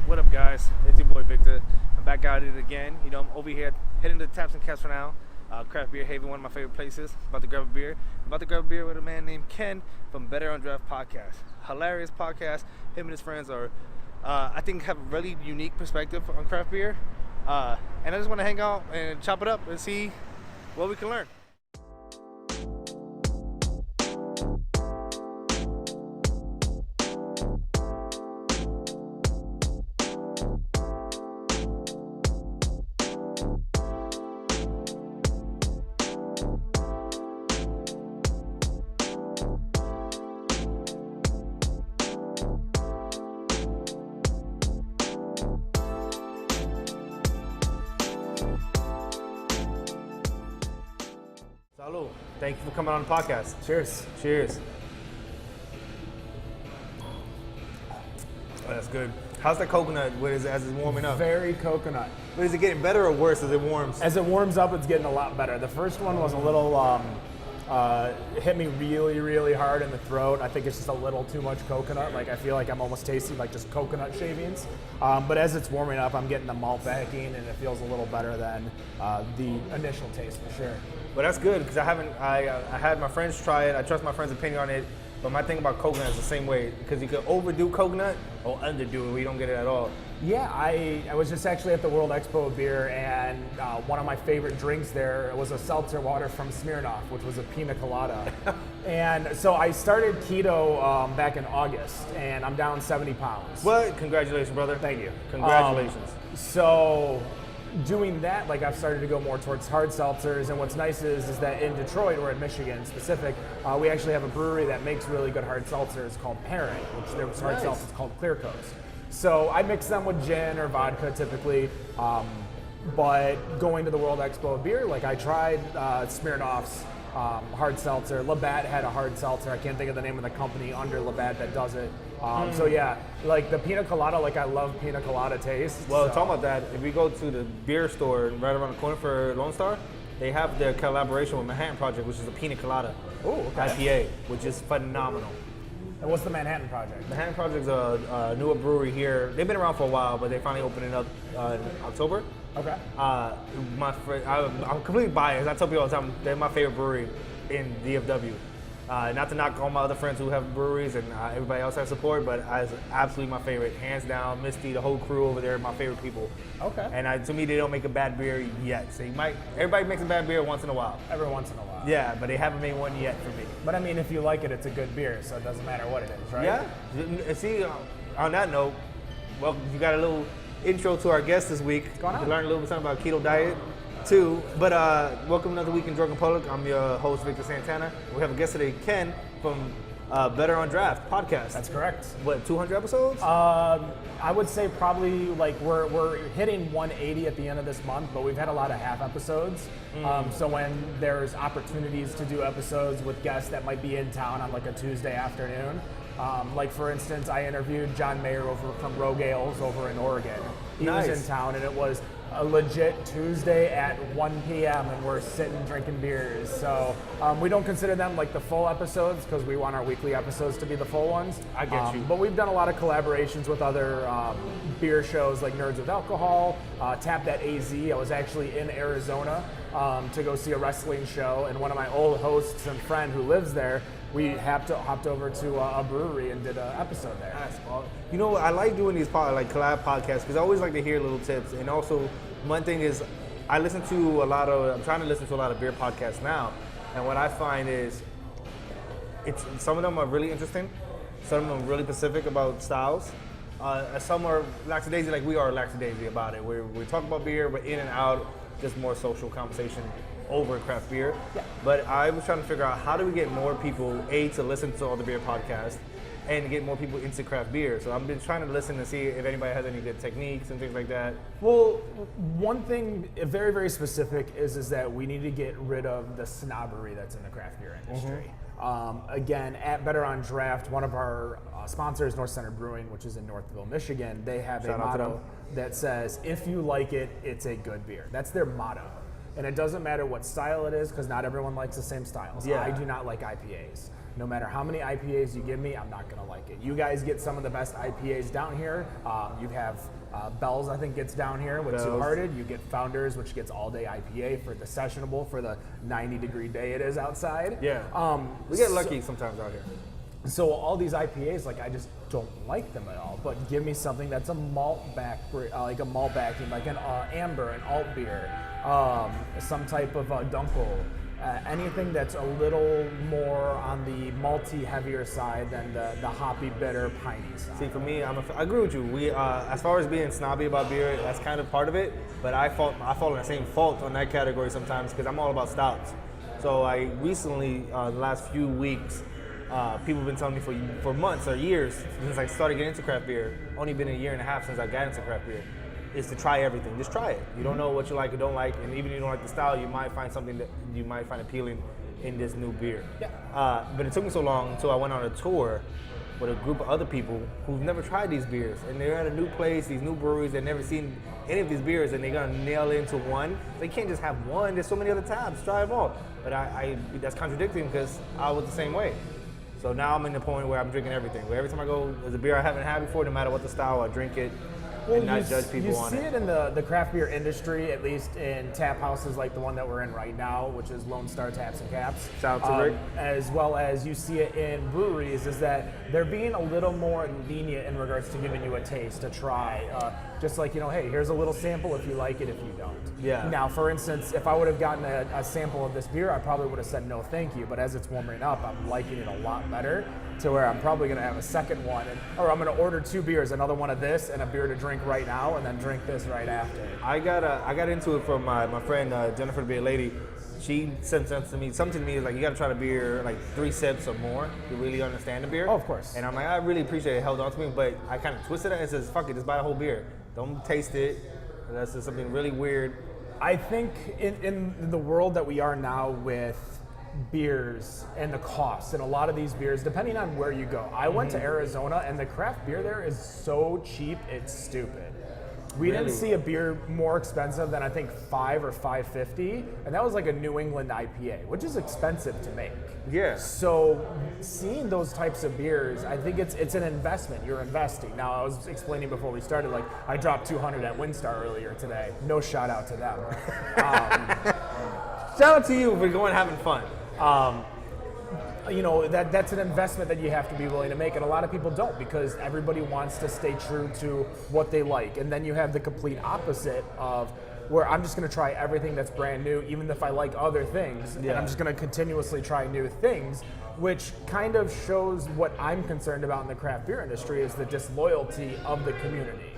What up, guys? It's your boy Victor. I'm back at it again. I'm over here heading to Taps and Caps for now. Craft Beer Haven, one of my favorite places. About to grab a beer. With a man named Ken from Better on Draft podcast. Hilarious podcast. Him and his friends are, I think, have a really unique perspective on craft beer. And I just want to hang out and chop it up and see what we can learn. Salud. Thank you for coming on the podcast. Cheers. Cheers. Oh, that's good. How's the coconut as it's warming up? Very coconut. But is it getting better or worse as it warms? As it warms up, it's getting a lot better. The first one was a little, hit me really, really hard in the throat. I think it's just a little too much coconut. Like, I feel like I'm almost tasting like just coconut shavings. But as it's warming up, I'm getting the malt backing, and it feels a little better than the initial taste for sure. But that's good because I had my friends try it. I trust my friends' opinion on it. But my thing about coconut is the same way because you can overdo coconut or underdo it where you don't get it at all. Yeah, I was just actually at the World Expo of Beer, and one of my favorite drinks there was a seltzer water from Smirnoff, which was a pina colada. And so I started keto back in August, and I'm down 70 pounds. What? Congratulations, brother. Thank you. Congratulations. So doing that, like, I've started to go more towards hard seltzers, and what's nice is that in Detroit, or in Michigan specific, we actually have a brewery that makes really good hard seltzers called Parent, which their hard seltzers called Clear Coast. So I mix them with gin or vodka typically, but going to the World Expo of Beer, like, I tried Smirnoff's hard seltzer. Labatt had a hard seltzer. I can't think of the name of the company under Labatt that does it. So yeah, like the pina colada, like, I love pina colada taste. Well, talking about that, if we go to the beer store right around the corner for Lone Star, they have their collaboration with Manhattan Project, which is a pina colada IPA, which is phenomenal. And what's the Manhattan Project? Manhattan Project's a newer brewery here. They've been around for a while, but they're finally opening up in October. Okay. I'm completely biased. I tell people all the time they're my favorite brewery in DFW. Not to knock all my other friends who have breweries and everybody else has support, but it's absolutely my favorite. Hands down, Misty, the whole crew over there, my favorite people. Okay. And to me, they don't make a bad beer yet. So everybody makes a bad beer once in a while. Every once in a while. Yeah, but they haven't made one yet for me. But I mean, if you like it, it's a good beer, so it doesn't matter what it is, right? Yeah. See, on that note, well, you got a little intro to our guest this week. What's going on? To learn a little bit something about keto diet too. But welcome another week in Drunken Public. I'm your host, Victor Santana. We have a guest today, Ken from Better on Draft podcast. That's correct. What, 200 episodes? I would say probably, like, we're hitting 180 at the end of this month, but we've had a lot of half episodes. So when there's opportunities to do episodes with guests that might be in town on, like, a Tuesday afternoon, like, for instance, I interviewed John Mayer over from Rogue Ales over in Oregon. He was in town, and it was a legit Tuesday at 1 p.m. and we're sitting drinking beers. So we don't consider them like the full episodes because we want our weekly episodes to be the full ones. I get you. But we've done a lot of collaborations with other beer shows like Nerds with Alcohol, Tap That AZ. I was actually in Arizona to go see a wrestling show, and one of my old hosts and friend who lives there, we hopped over to a brewery and did an episode there. That's awesome. You know, I like doing these collab podcasts because I always like to hear little tips. And also, one thing is, I'm trying to listen to a lot of beer podcasts now. And what I find is, some of them are really interesting. Some of them are really specific about styles. Some are lackadaisy, like we are lackadaisy about it. We talk about beer, but in and out, just more social conversation over craft beer. Yeah. But I was trying to figure out how do we get more people, to listen to all the beer podcasts and get more people into craft beer. So I've been trying to listen to see if anybody has any good techniques and things like that. Well, one thing very, very specific is that we need to get rid of the snobbery that's in the craft beer industry. Again, at Better on Draft, one of our sponsors, North Center Brewing, which is in Northville, Michigan, they have a motto that says, if you like it, it's a good beer. That's their motto. And it doesn't matter what style it is, because not everyone likes the same styles. Yeah. I do not like IPAs. no matter how many IPAs you give me, I'm not gonna like it. You guys get some of the best IPAs down here. You have Bell's, I think, gets down here with Two Hearted. You get Founders, which gets all day IPA for the sessionable for the 90-degree day it is outside. Yeah. We get lucky sometimes out here. So all these IPAs, like I just don't like them at all. But give me something that's a malt back, like a malt backing, like an amber, an alt beer, some type of Dunkel. Anything that's a little more on the malty, heavier side than the hoppy, bitter, piney side. See, for me, I agree with you. We, as far as being snobby about beer, that's kind of part of it. But I fall in the same fault on that category sometimes because I'm all about stouts. So I recently, the last few weeks, people have been telling me for months or years since I started getting into craft beer. Only been a year and a half since I got into craft beer. Is to try everything. Just try it. You don't know what you like or don't like, and even if you don't like the style, you might find something that you might find appealing in this new beer. Yeah. But it took me so long until I went on a tour with a group of other people who've never tried these beers, and they're at a new place, these new breweries, they've never seen any of these beers, and they're gonna nail into one. They can't just have one. There's so many other tabs. Try them all. But I that's contradicting because I was the same way. So now I'm in the point where I'm drinking everything. Where every time I go, there's a beer I haven't had before, no matter what the style, I drink it. Well, and not judge people on it. You see it in the craft beer industry, at least in tap houses like the one that we're in right now, which is Lone Star Taps and Caps. Shout out to Rick. As well as you see it in breweries, is that they're being a little more lenient in regards to giving you a taste, a try. Just like, hey, here's a little sample if you like it, if you don't. Yeah. Now, for instance, if I would have gotten a sample of this beer, I probably would have said no thank you. But as it's warming up, I'm liking it a lot better to where I'm probably going to have a second one. Or I'm going to order 2 beers, another one of this and a beer to drink right now, and then drink this right after. I got into it from my friend Jennifer, the beer lady. She said something to me like, you got to try the beer like 3 sips or more to really understand the beer. Oh, of course. And I'm like, I really appreciate it, held on to me, but I kind of twisted it and says, fuck it, just buy the whole beer. Don't taste it. That's just something really weird. I think in the world that we are now with beers and the costs, and a lot of these beers, depending on where you go. I went to Arizona, and the craft beer there is so cheap, it's stupid. We didn't see a beer more expensive than I think $5 or $5.50, and that was like a New England IPA, which is expensive to make. Yeah. So seeing those types of beers, I think it's an investment. You're investing. Now, I was explaining before we started, like I dropped 200 at Windstar earlier today. No shout out to them. Shout out to you for going having fun. That's an investment that you have to be willing to make, and a lot of people don't because everybody wants to stay true to what they like. And then you have the complete opposite of where I'm just going to try everything that's brand new, even if I like other things, and I'm just going to continuously try new things, which kind of shows what I'm concerned about in the craft beer industry is the disloyalty of the community.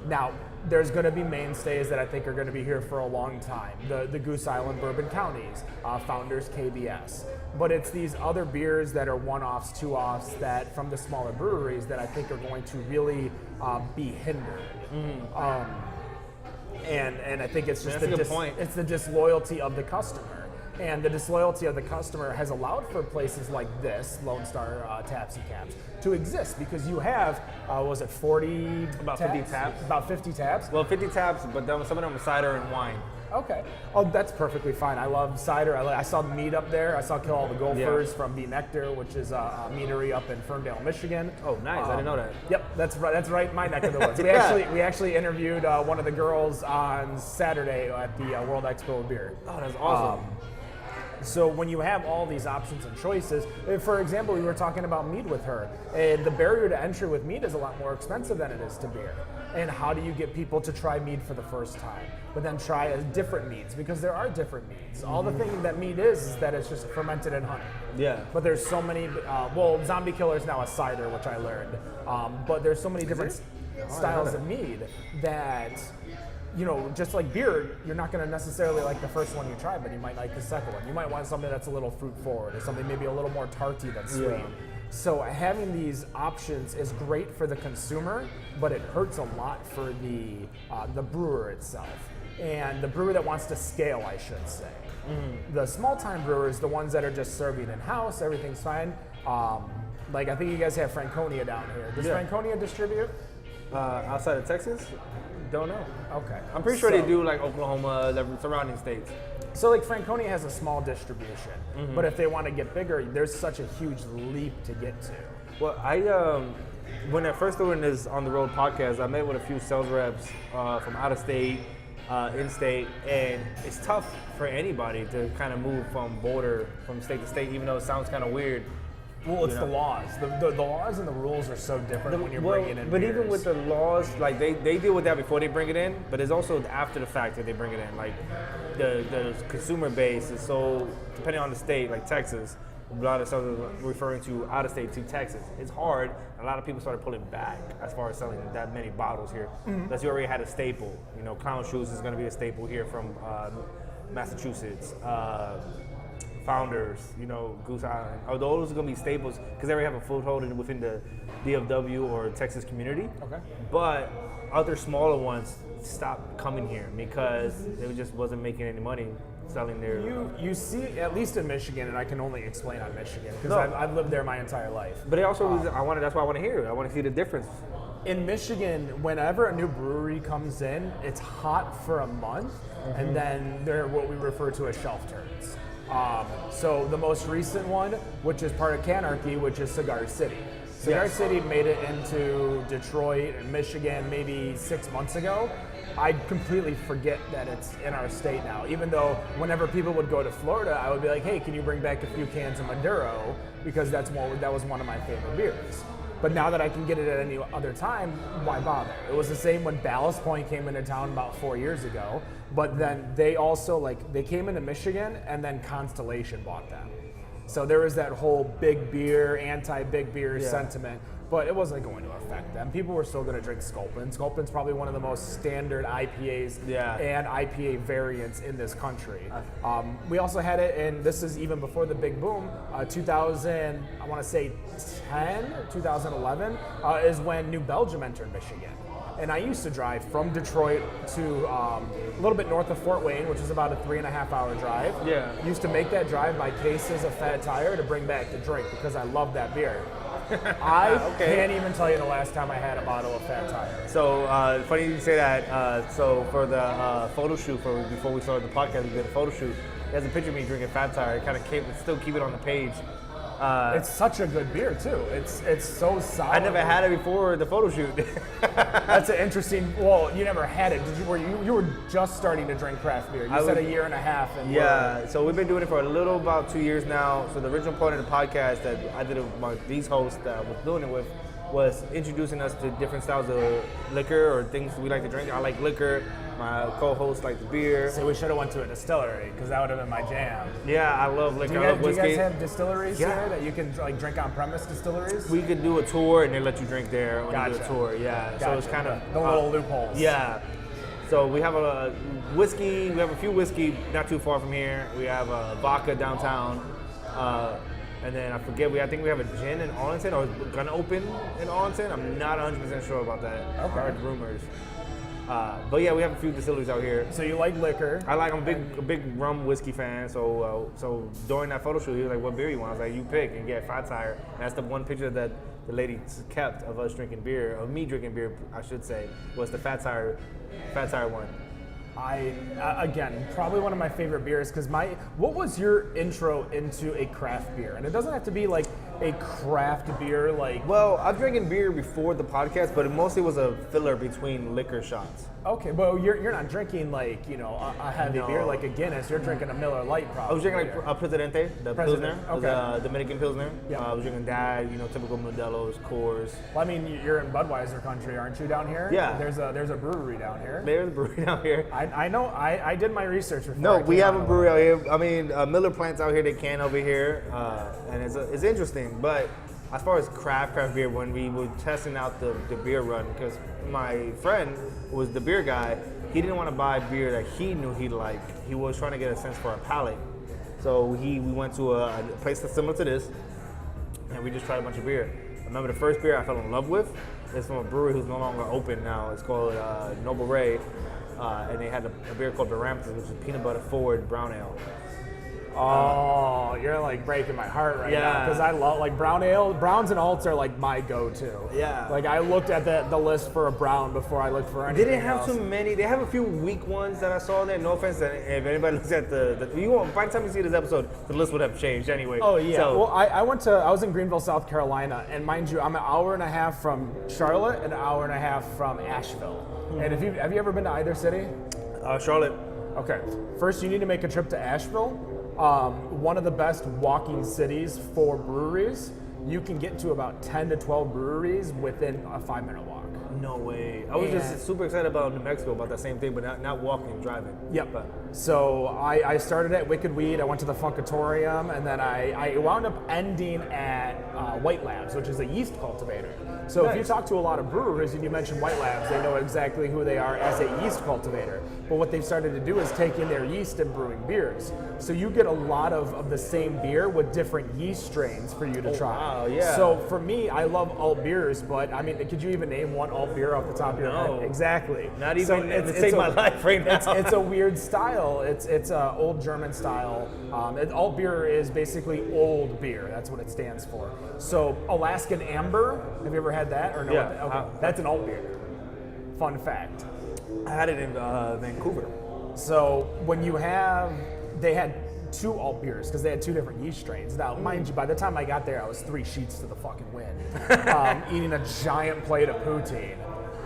Now, there's going to be mainstays that I think are going to be here for a long time. The Goose Island Bourbon Counties, Founders KBS. But it's these other beers that are one-offs, two-offs, that from the smaller breweries that I think are going to really be hindered. And I think it's just it's the disloyalty of the customer. And the disloyalty of the customer has allowed for places like this, Lone Star Taps and Caps, to exist because you have, was it 40 About taps? 50 taps. About 50 taps? Well, 50 taps, but then some of them are cider and wine. Okay. Oh, that's perfectly fine. I love cider. I saw Mead up there. I saw Kill All the Gophers from Be Nectar, which is a meadery up in Ferndale, Michigan. Oh, nice. I didn't know that. Yep, that's right. That's right. My neck of the woods. We actually interviewed one of the girls on Saturday at the World Expo of Beer. Oh, that's awesome. So when you have all these options and choices, for example, we were talking about mead with her, and the barrier to entry with mead is a lot more expensive than it is to beer. And how do you get people to try mead for the first time, but then try different meads? Because there are different meads. All the thing that mead is that it's just fermented in honey. Yeah. But there's so many, Zombie Killer is now a cider, which I learned. But there's so many different styles of mead that, just like beer, you're not going to necessarily like the first one you try, but you might like the second one. You might want something that's a little fruit forward or something maybe a little more tarty than sweet. Yeah. So having these options is great for the consumer, but it hurts a lot for the brewer itself. And the brewer that wants to scale, I should say. The small-time brewers, the ones that are just serving in-house, everything's fine. Like I think you guys have Franconia down here. Does Franconia distribute? Outside of Texas? Don't know. Okay. I'm pretty sure they do like Oklahoma, the surrounding states. So like Franconia has a small distribution, but if they want to get bigger, there's such a huge leap to get to. Well, when I first doing this on the road podcast, I met with a few sales reps from out of state, in state, and it's tough for anybody to kind of move from state to state, even though it sounds kind of weird. Well, it's the laws. The laws and the rules are so different when you're bringing in But beers. even with the laws, like they deal with that before they bring it in, but it's also after the fact that they bring it in. Like the consumer base is so, depending on the state, like Texas, a lot of stuff is referring to out of state to Texas. It's hard. A lot of people started pulling back as far as selling that many bottles here. Unless you already had a staple. You know, Clown Shoes is going to be a staple here from Massachusetts. Founders, you know, Goose Island. Those are going to be staples because they already have a foothold within the DFW or Texas community. Okay. But other smaller ones stopped coming here because they just wasn't making any money selling their. You see, at least in Michigan, and I can only explain on Michigan because No. I've lived there my entire life. But it also, that's why I want to hear it. I want to see the difference. In Michigan, whenever a new brewery comes in, it's hot for a month, and then they're what we refer to as shelf turns. So the most recent one, which is part of Canarchy, which is Cigar City. Cigar Yes. City made it into Detroit and Michigan maybe 6 months ago. I completely forget that it's in our state now. Even though whenever people would go to Florida, I would be like, hey, can you bring back a few cans of Maduro? Because that was one of my favorite beers. But now that I can get it at any other time, why bother? It was the same when Ballast Point came into town about 4 years ago. But then they also, they came into Michigan and then Constellation bought them. So there was that whole big beer, anti-big beer sentiment. But it wasn't going to affect them. People were still going to drink Sculpin. Sculpin's probably one of the most standard IPAs and IPA variants in this country. We also had it, and this is even before the big boom, 2000, I want to say 10 or 2011, is when New Belgium entered Michigan. And I used to drive from Detroit to a little bit north of Fort Wayne, which is about a 3.5-hour drive. Yeah. Used to make that drive by cases of Fat Tire to bring back to drink because I love that beer. I can't even tell you the last time I had a bottle of Fat Tire. So funny you say that. So for the photo shoot before we started the podcast, we did a photo shoot. There's a picture of me drinking Fat Tire. Kind of still keep it on the page. It's such a good beer too. It's so solid. I never had it before the photo shoot. That's an interesting. Well, you never had it. Did you? You were just starting to drink craft beer. You said a year and a half. And yeah. So we've been doing it for about 2 years now. So the original point of the podcast that I did with these hosts that I was doing it with was introducing us to different styles of liquor or things we like to drink. I like liquor. My co-host like the beer. So we should have went to a distillery because that would have been my jam. Yeah, I love liquor. I love Do you whiskey. guys have distilleries here that you can drink on premise distilleries? We could do a tour and they let you drink there when you do a Gotcha. tour. Yeah, so it's kind of the little loopholes. Yeah. So we have a whiskey. We have a few whiskey not too far from here. We have a vodka downtown, and then I think we have a gin in Arlington, or it's gonna open in Arlington. I'm not 100% sure about that. I heard rumors. But yeah, we have a few distilleries out here. So you like liquor? I'm a big rum whiskey fan. So during that photo shoot, he was like, "What beer you want?" I was like, "You pick and get Fat Tire." And that's the one picture that the lady kept of us drinking beer, of me drinking beer, I should say, was the Fat Tire one. Again, probably one of my favorite beers because what was your intro into a craft beer? And it doesn't have to be like a craft beer Well, I've drinking beer before the podcast, but it mostly was a filler between liquor shots. Okay, well you're not drinking a heavy beer like a Guinness. You're drinking a Miller Lite probably. I was drinking like a Presidente, the Pilsner, Okay. the Dominican Pilsner. Yeah. I was drinking that, typical Modelo's, Coors. Well, I mean, you're in Budweiser country, aren't you, down here? Yeah. There's a brewery down here. There's a brewery down here. I know. I did my research before. No, I we came have on a the brewery line. out here. I mean, Miller plants out here. They can over here, and it's interesting. But as far as craft beer, when we were testing out the beer run, because my friend who was the beer guy, he didn't want to buy beer that he knew he'd like. He was trying to get a sense for a palate. So we went to a place that's similar to this, and we just tried a bunch of beer. I remember the first beer I fell in love with is from a brewery who's no longer open now. It's called Noble Ray, and they had a beer called Baramthus, which is peanut butter forward brown ale. Oh, you're like breaking my heart right now because I love like brown ale. Browns and alts are like my go-to. Yeah. Like I looked at the list for a brown before I looked for anything They didn't have else. too many. They have a few weak ones that I saw there. No offense, if anybody looks at by the time you see this episode, the list would have changed anyway. Oh yeah. So, Well, I was in Greenville, South Carolina, and mind you, I'm an hour and a half from Charlotte and an hour and a half from Asheville. And have you ever been to either city? Charlotte. Okay. First, you need to make a trip to Asheville. One of the best walking cities for breweries. You can get to about 10 to 12 breweries within a 5-minute walk. No way. I was just super excited about New Mexico about that same thing, but not walking, driving. Yep. But, So I started at Wicked Weed. I went to the Funkatorium, and then I wound up ending at White Labs, which is a yeast cultivator. So if you Nice. talk to a lot of brewers and you mention White Labs, they know exactly who they are as a yeast cultivator. But what they've started to do is take in their yeast and brewing beers. So you get a lot of the same beer with different yeast strains for you to try. wow, yeah. So for me, I love alt beers, but I mean, could you even name one alt beer off the top of your No. head? Exactly. Not even So to save my life right now. It's a weird style. It's a old German style. Alt beer is basically old beer. That's what it stands for. So Alaskan Amber. Have you ever had that or no? Yeah. Okay. That's an alt beer. Fun fact. I had it in Vancouver. So they had 2 alt beers because they had 2 different yeast strains. Now, mind you, by the time I got there, I was 3 sheets to the fucking wind, eating a giant plate of poutine.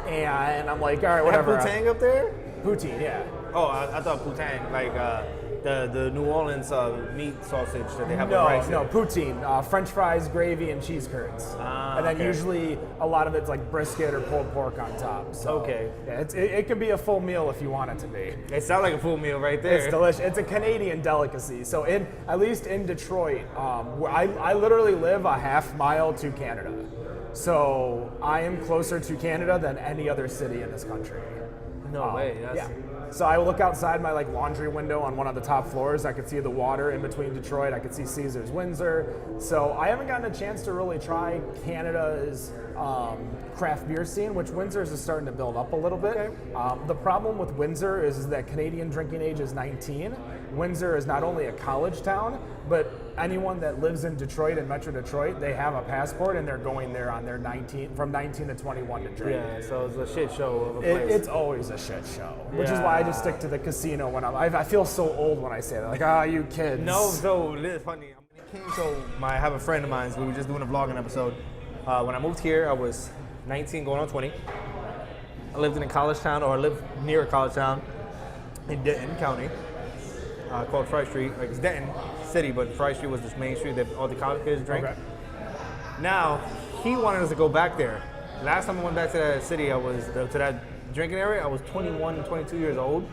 And I'm like, all right, whatever. Have Poutine up there? Poutine, yeah. Oh, I thought Poutine, like the New Orleans meat sausage that they have with rice. No, poutine. French fries, gravy, and cheese curds. And then okay. usually a lot of it's like brisket or pulled pork on top. So, Okay. Yeah, it can be a full meal if you want it to be. It sounds like a full meal right there. It's delicious. It's a Canadian delicacy. So at least in Detroit, where I literally live a half mile to Canada. So I am closer to Canada than any other city in this country. No way. Yeah. So I look outside my like laundry window on one of the top floors. I could see the water in between Detroit. I could see Caesars Windsor. So I haven't gotten a chance to really try Canada's craft beer scene, which Windsor's is starting to build up a little bit. Okay. The problem with Windsor is that Canadian drinking age is 19. Windsor is not only a college town, but anyone that lives in Detroit and Metro Detroit, they have a passport and they're going there on their 19 from 19 to 21 to drink. Yeah, so it's a shit show of a place. It's always a shit show, which is why I just stick to the casino when I feel so old when I say that. Like, you kids. No, so it's funny. I have a friend of mine. We were just doing a vlogging episode. When I moved here, I was 19, going on 20. I lived in a college town, or I lived near a college town in Denton County, called Fry Street. Like it's Denton City, but Fry Street was this main street that all the college kids drink. Okay. Now he wanted us to go back there. Last time I went back to that city, to that drinking area. I was 21, 22 years old.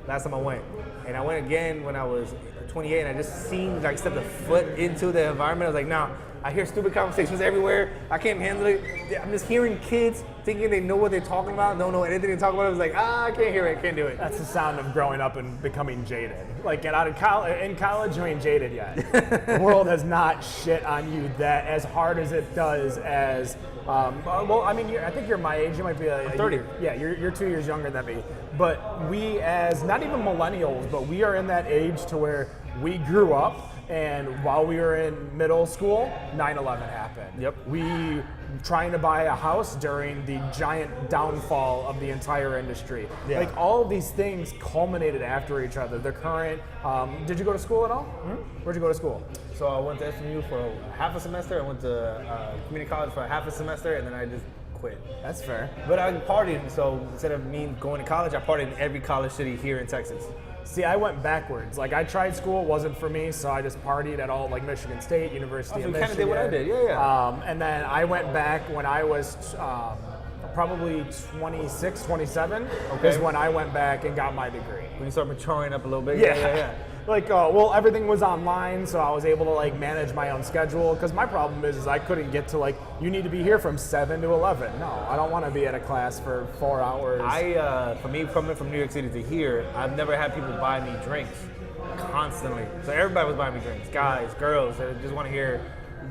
Last time I went, and I went again when I was 28, and I just seemed like stepped a foot into the environment. I was like, nah. I hear stupid conversations everywhere. I can't handle it. I'm just hearing kids thinking they know what they're talking about, don't know anything they're talking about. I was like, I can't hear it, can't do it. That's the sound of growing up and becoming jaded. Like, get out of college. In college, you ain't jaded yet. The world has not shit on you that as hard as it does as. Well, I mean, I think you're my age. You might be a 30. You're 2 years younger than me. But we, as not even millennials, but we are in that age to where we grew up. And while we were in middle school, 9/11 happened. Yep. We trying to buy a house during the giant downfall of the entire industry. Yeah. Like all of these things culminated after each other. The current, did you go to school at all? Mm-hmm. Where'd you go to school? So I went to SMU for half a semester. I went to community college for half a semester, and then I just quit. That's fair. But I partied, so instead of me going to college, I partied in every college city here in Texas. See, I went backwards. Like I tried school, it wasn't for me, so I just partied at all like Michigan State, University so of you kinda Michigan. did what I did, yeah. And then I went back when I was probably 26, 27, is when I went back and got my degree. When you start maturing up a little bit. Yeah. Like, well, everything was online, so I was able to like manage my own schedule. Because my problem is I couldn't get to like, you need to be here from 7 to 11. No, I don't want to be at a class for 4 hours. For me, coming from New York City to here, I've never had people buy me drinks constantly. So everybody was buying me drinks, guys, girls. They just want to hear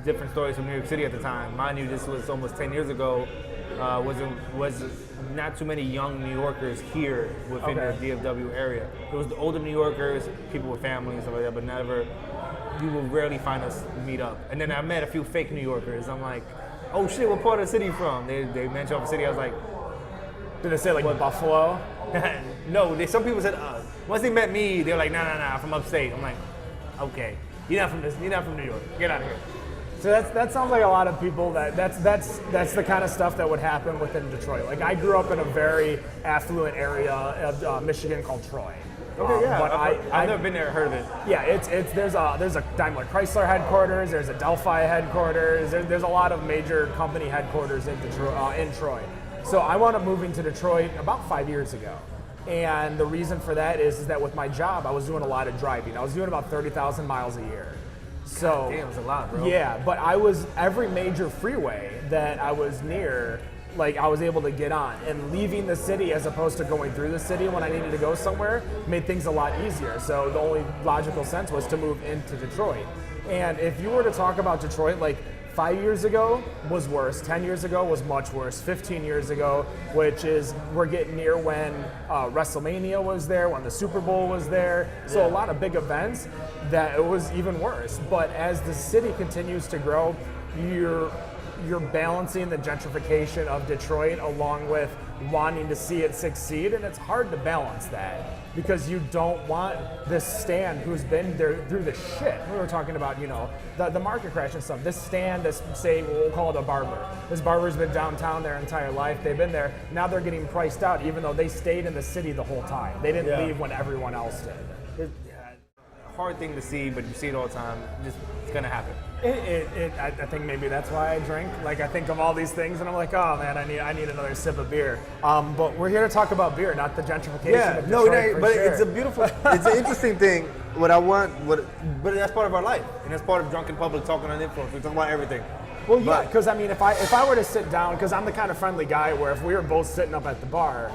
different stories from New York City at the time. Mind you, this was almost 10 years ago. was not too many young New Yorkers here within the DFW area. It was the older New Yorkers, people with families and stuff like that, but never. You will rarely find us meet up. And then I met a few fake New Yorkers. I'm like, oh shit, what part of the city you from? They mentioned off the city. I was like, did they say like Buffalo? No, some people said, once they met me, they were like, nah, I'm from upstate. I'm like, okay, you're not from New York. Get out of here. So that sounds like a lot of people that's the kind of stuff that would happen within Detroit. Like I grew up in a very affluent area of Michigan called Troy. Okay, yeah. But I've never been there, heard of it. Yeah, there's a Daimler Chrysler headquarters, there's a Delphi headquarters, there's a lot of major company headquarters in Detroit, in Troy. So I wound up moving to Detroit about 5 years ago. And the reason for that is that with my job, I was doing a lot of driving. I was doing about 30,000 miles a year. So God damn, it's a lot, bro. Yeah, but every major freeway that I was near, like I was able to get on, and leaving the city as opposed to going through the city when I needed to go somewhere made things a lot easier. So the only logical sense was to move into Detroit. And if you were to talk about Detroit, like 5 years ago was worse, 10 years ago was much worse, 15 years ago, which is we're getting near when WrestleMania was there, when the Super Bowl was there. So a lot of big events that it was even worse. But as the city continues to grow, you're balancing the gentrification of Detroit along with wanting to see it succeed, and it's hard to balance that because you don't want this stand who's been there through the shit. We were talking about, the market crash and stuff. This stand, we'll call it a barber. This barber's been downtown their entire life. They've been there. Now they're getting priced out, even though they stayed in the city the whole time. They didn't leave when everyone else did. Hard thing to see, but you see it all the time. It's gonna happen. I think maybe that's why I drink. Like I think of all these things, and I'm like, oh man, I need another sip of beer. But we're here to talk about beer, not the gentrification of Detroit. But sure. it's an interesting thing. But that's part of our life, and that's part of Drunken Public talking on influence. We talk about everything. Well, yeah, because I mean, if I were to sit down, because I'm the kind of friendly guy where if we were both sitting up at the bar,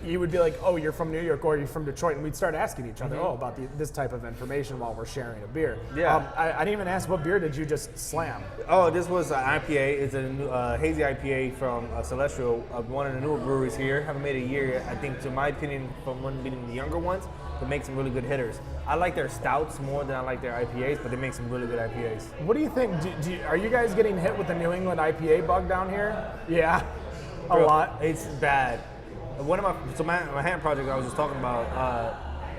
you would be like, oh, you're from New York or you're from Detroit, and we'd start asking each other, about this type of information while we're sharing a beer. Yeah. I didn't even ask what beer did you just slam? Oh, this was an IPA. It's a new, hazy IPA from Celestial, one of the newer breweries here. Haven't made a year yet. I think, to my opinion, from one being the younger ones, they make some really good hitters. I like their stouts more than I like their IPAs, but they make some really good IPAs. What do you think? Are you guys getting hit with the New England IPA bug down here? Yeah, a lot. It's bad. One of my hand project I was just talking about,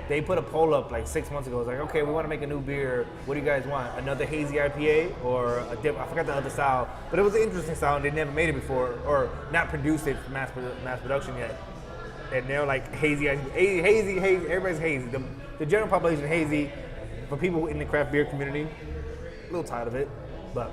they put a poll up like 6 months ago. It was like, okay, we want to make a new beer. What do you guys want? Another hazy IPA or a dip? I forgot the other style, but it was an interesting style, and they never made it before or not produced it for mass production yet. And they're like hazy. Everybody's hazy. The general population hazy. For people in the craft beer community, a little tired of it, but.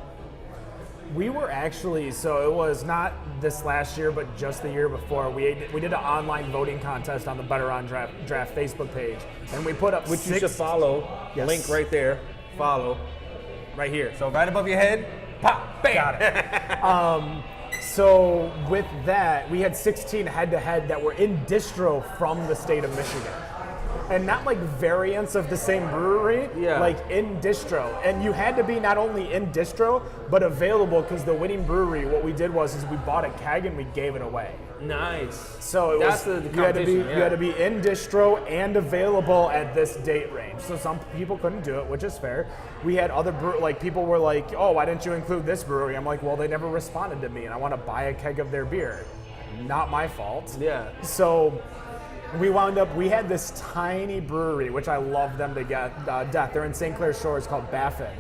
We were actually, so it was not this last year, but just the year before, we did an online voting contest on the Better On Draft Facebook page, and we put up Which you should follow. Yes. Link right there. Follow. Right here. So right above your head, pop, bam. Got it. So with that, we had 16 head-to-head that were in distro from the state of Michigan. And not like variants of the same brewery, like in distro. And you had to be not only in distro, but available, because the winning brewery, what we did was we bought a keg and we gave it away. Nice. So you had to be in distro and available at this date range. So some people couldn't do it, which is fair. We had other people were like, oh, why didn't you include this brewery? I'm like, well, they never responded to me, and I want to buy a keg of their beer. Not my fault. Yeah. So we had this tiny brewery, which I love them to death. They're in St. Clair Shores, called Baffin.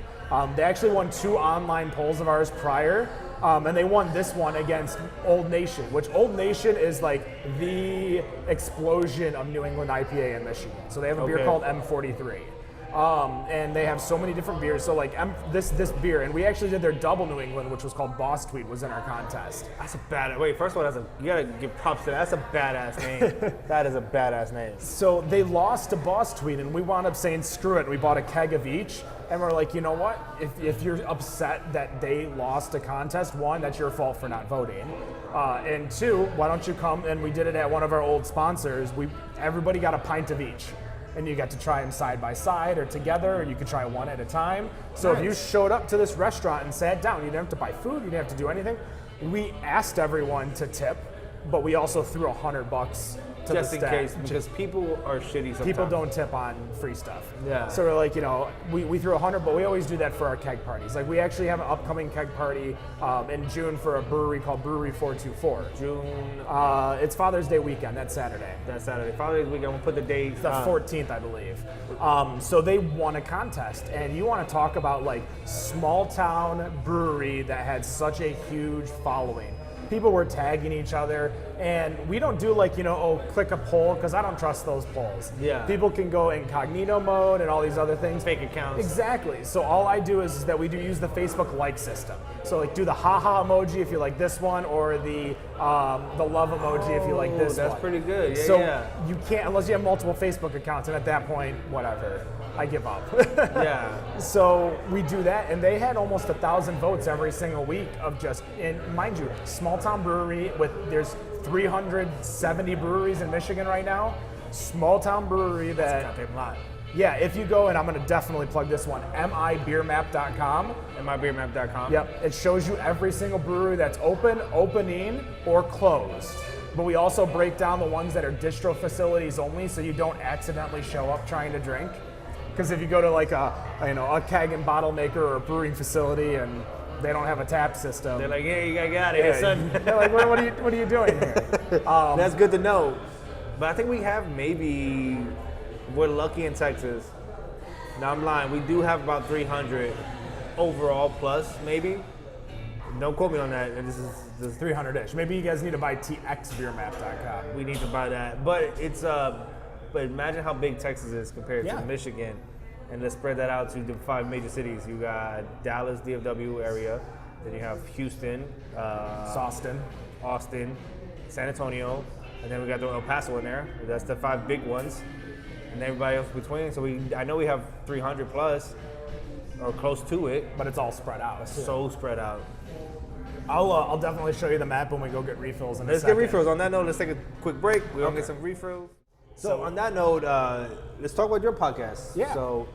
They actually won 2 online polls of ours prior, and they won this one against Old Nation, which Old Nation is like the explosion of New England IPA in Michigan. So they have a beer called M43. And they have so many different beers. So like this beer, and we actually did their double New England, which was called Boss Tweed, was in our contest. That's a bad. Wait, first of all, you gotta give props to that. That's a badass name. That is a badass name. So they lost to Boss Tweed, and we wound up saying screw it. We bought a keg of each, and we're like, you know what? If you're upset that they lost a contest, 1, that's your fault for not voting, and 2, why don't you come? And we did it at one of our old sponsors. Everybody got a pint of each. And you got to try them side by side or together, or you could try one at a time. So If you showed up to this restaurant and sat down, you didn't have to buy food, you didn't have to do anything. we asked everyone to tip, but we also threw $100 to Just the in staff. case, because people are shitty sometimes. People don't tip on free stuff. Yeah. So we're like, we threw 100, but we always do that for our keg parties. Like we actually have an upcoming keg party in June for a brewery called Brewery 424. June. It's Father's Day weekend. That's Saturday. That Saturday. Father's Day weekend. We'll put the date. It's the 14th, I believe. So they won a contest, and you want to talk about like small town brewery that had such a huge following. People were tagging each other, and we don't do like, click a poll, because I don't trust those polls. Yeah. People can go incognito mode and all these other things. Fake accounts. Exactly. So all I do is that we do use the Facebook like system. So like do the haha emoji if you like this one, or the love emoji if you like this one. That's pretty good. Yeah, So yeah. you can't, unless you have multiple Facebook accounts, and at that point, whatever. I give up. Yeah. So we do that, and they had almost 1,000 votes every single week of just, and mind you, small town brewery there's 370 breweries in Michigan right now. Small town brewery that, Goddamn lot. yeah, if you go, and I'm gonna definitely plug this one, mibeermap.com. MyBeerMap.com. Yep, it shows you every single brewery that's open, opening, or closed. But we also break down the ones that are distro facilities only, so you don't accidentally show up trying to drink. Because if you go to like a keg and bottle maker or a brewing facility and they don't have a tap system, They're like, hey, you gotta get out of here, son. they're like, what are you doing here? That's good to know. But I think we have we're lucky in Texas. No, I'm lying. We do have about 300 overall plus, maybe. Don't quote me on that. This is 300-ish. Maybe you guys need to buy txbeermap.com. we need to buy that. But it's but imagine how big Texas is compared Yeah. to Michigan. And let's spread that out to the 5 major cities. You got Dallas, DFW area. Then you have Houston, Austin. Austin, San Antonio, and then we got the El Paso in there. That's the 5 big ones, and everybody else between. So I know we have 300 plus, or close to it. But it's all spread out. So spread out. I'll definitely show you the map when we go get refills in a Let's second. get refills. On that note, let's take a quick break. We're gonna get some refills. So on that note, let's talk about your podcast. Yeah. So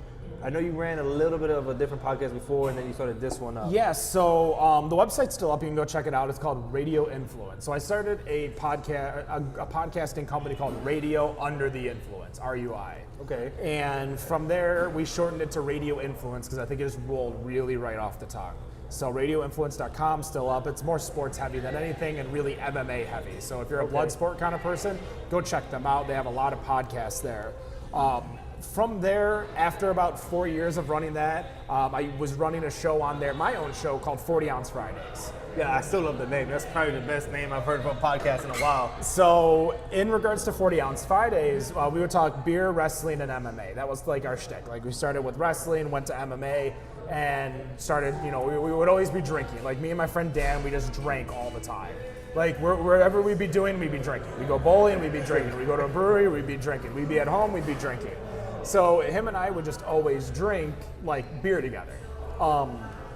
I know you ran a little bit of a different podcast before, and then you started this one up. Yes, so the website's still up. You can go check it out. It's called Radio Influence. So I started a podcasting company called Radio Under the Influence, RUI. Okay. And from there, we shortened it to Radio Influence because I think it just rolled really right off the tongue. So radioinfluence.com still up. It's more sports heavy than anything and really MMA heavy. So if you're a blood sport kind of person, go check them out. They have a lot of podcasts there. From there, after about 4 years of running that, I was running a show on there, my own show called 40 Ounce Fridays. Yeah, I still love the name. That's probably the best name I've heard of a podcast in a while. So in regards to 40 Ounce Fridays, we would talk beer, wrestling, and MMA. That was like our shtick. Like we started with wrestling, went to MMA, and started, we would always be drinking. Like me and my friend Dan, we just drank all the time. Like wherever we'd be doing, we'd be drinking. We go bowling, we'd be drinking. We go to a brewery, we'd be drinking. We'd be at home, we'd be drinking. So him and I would just always drink like beer together.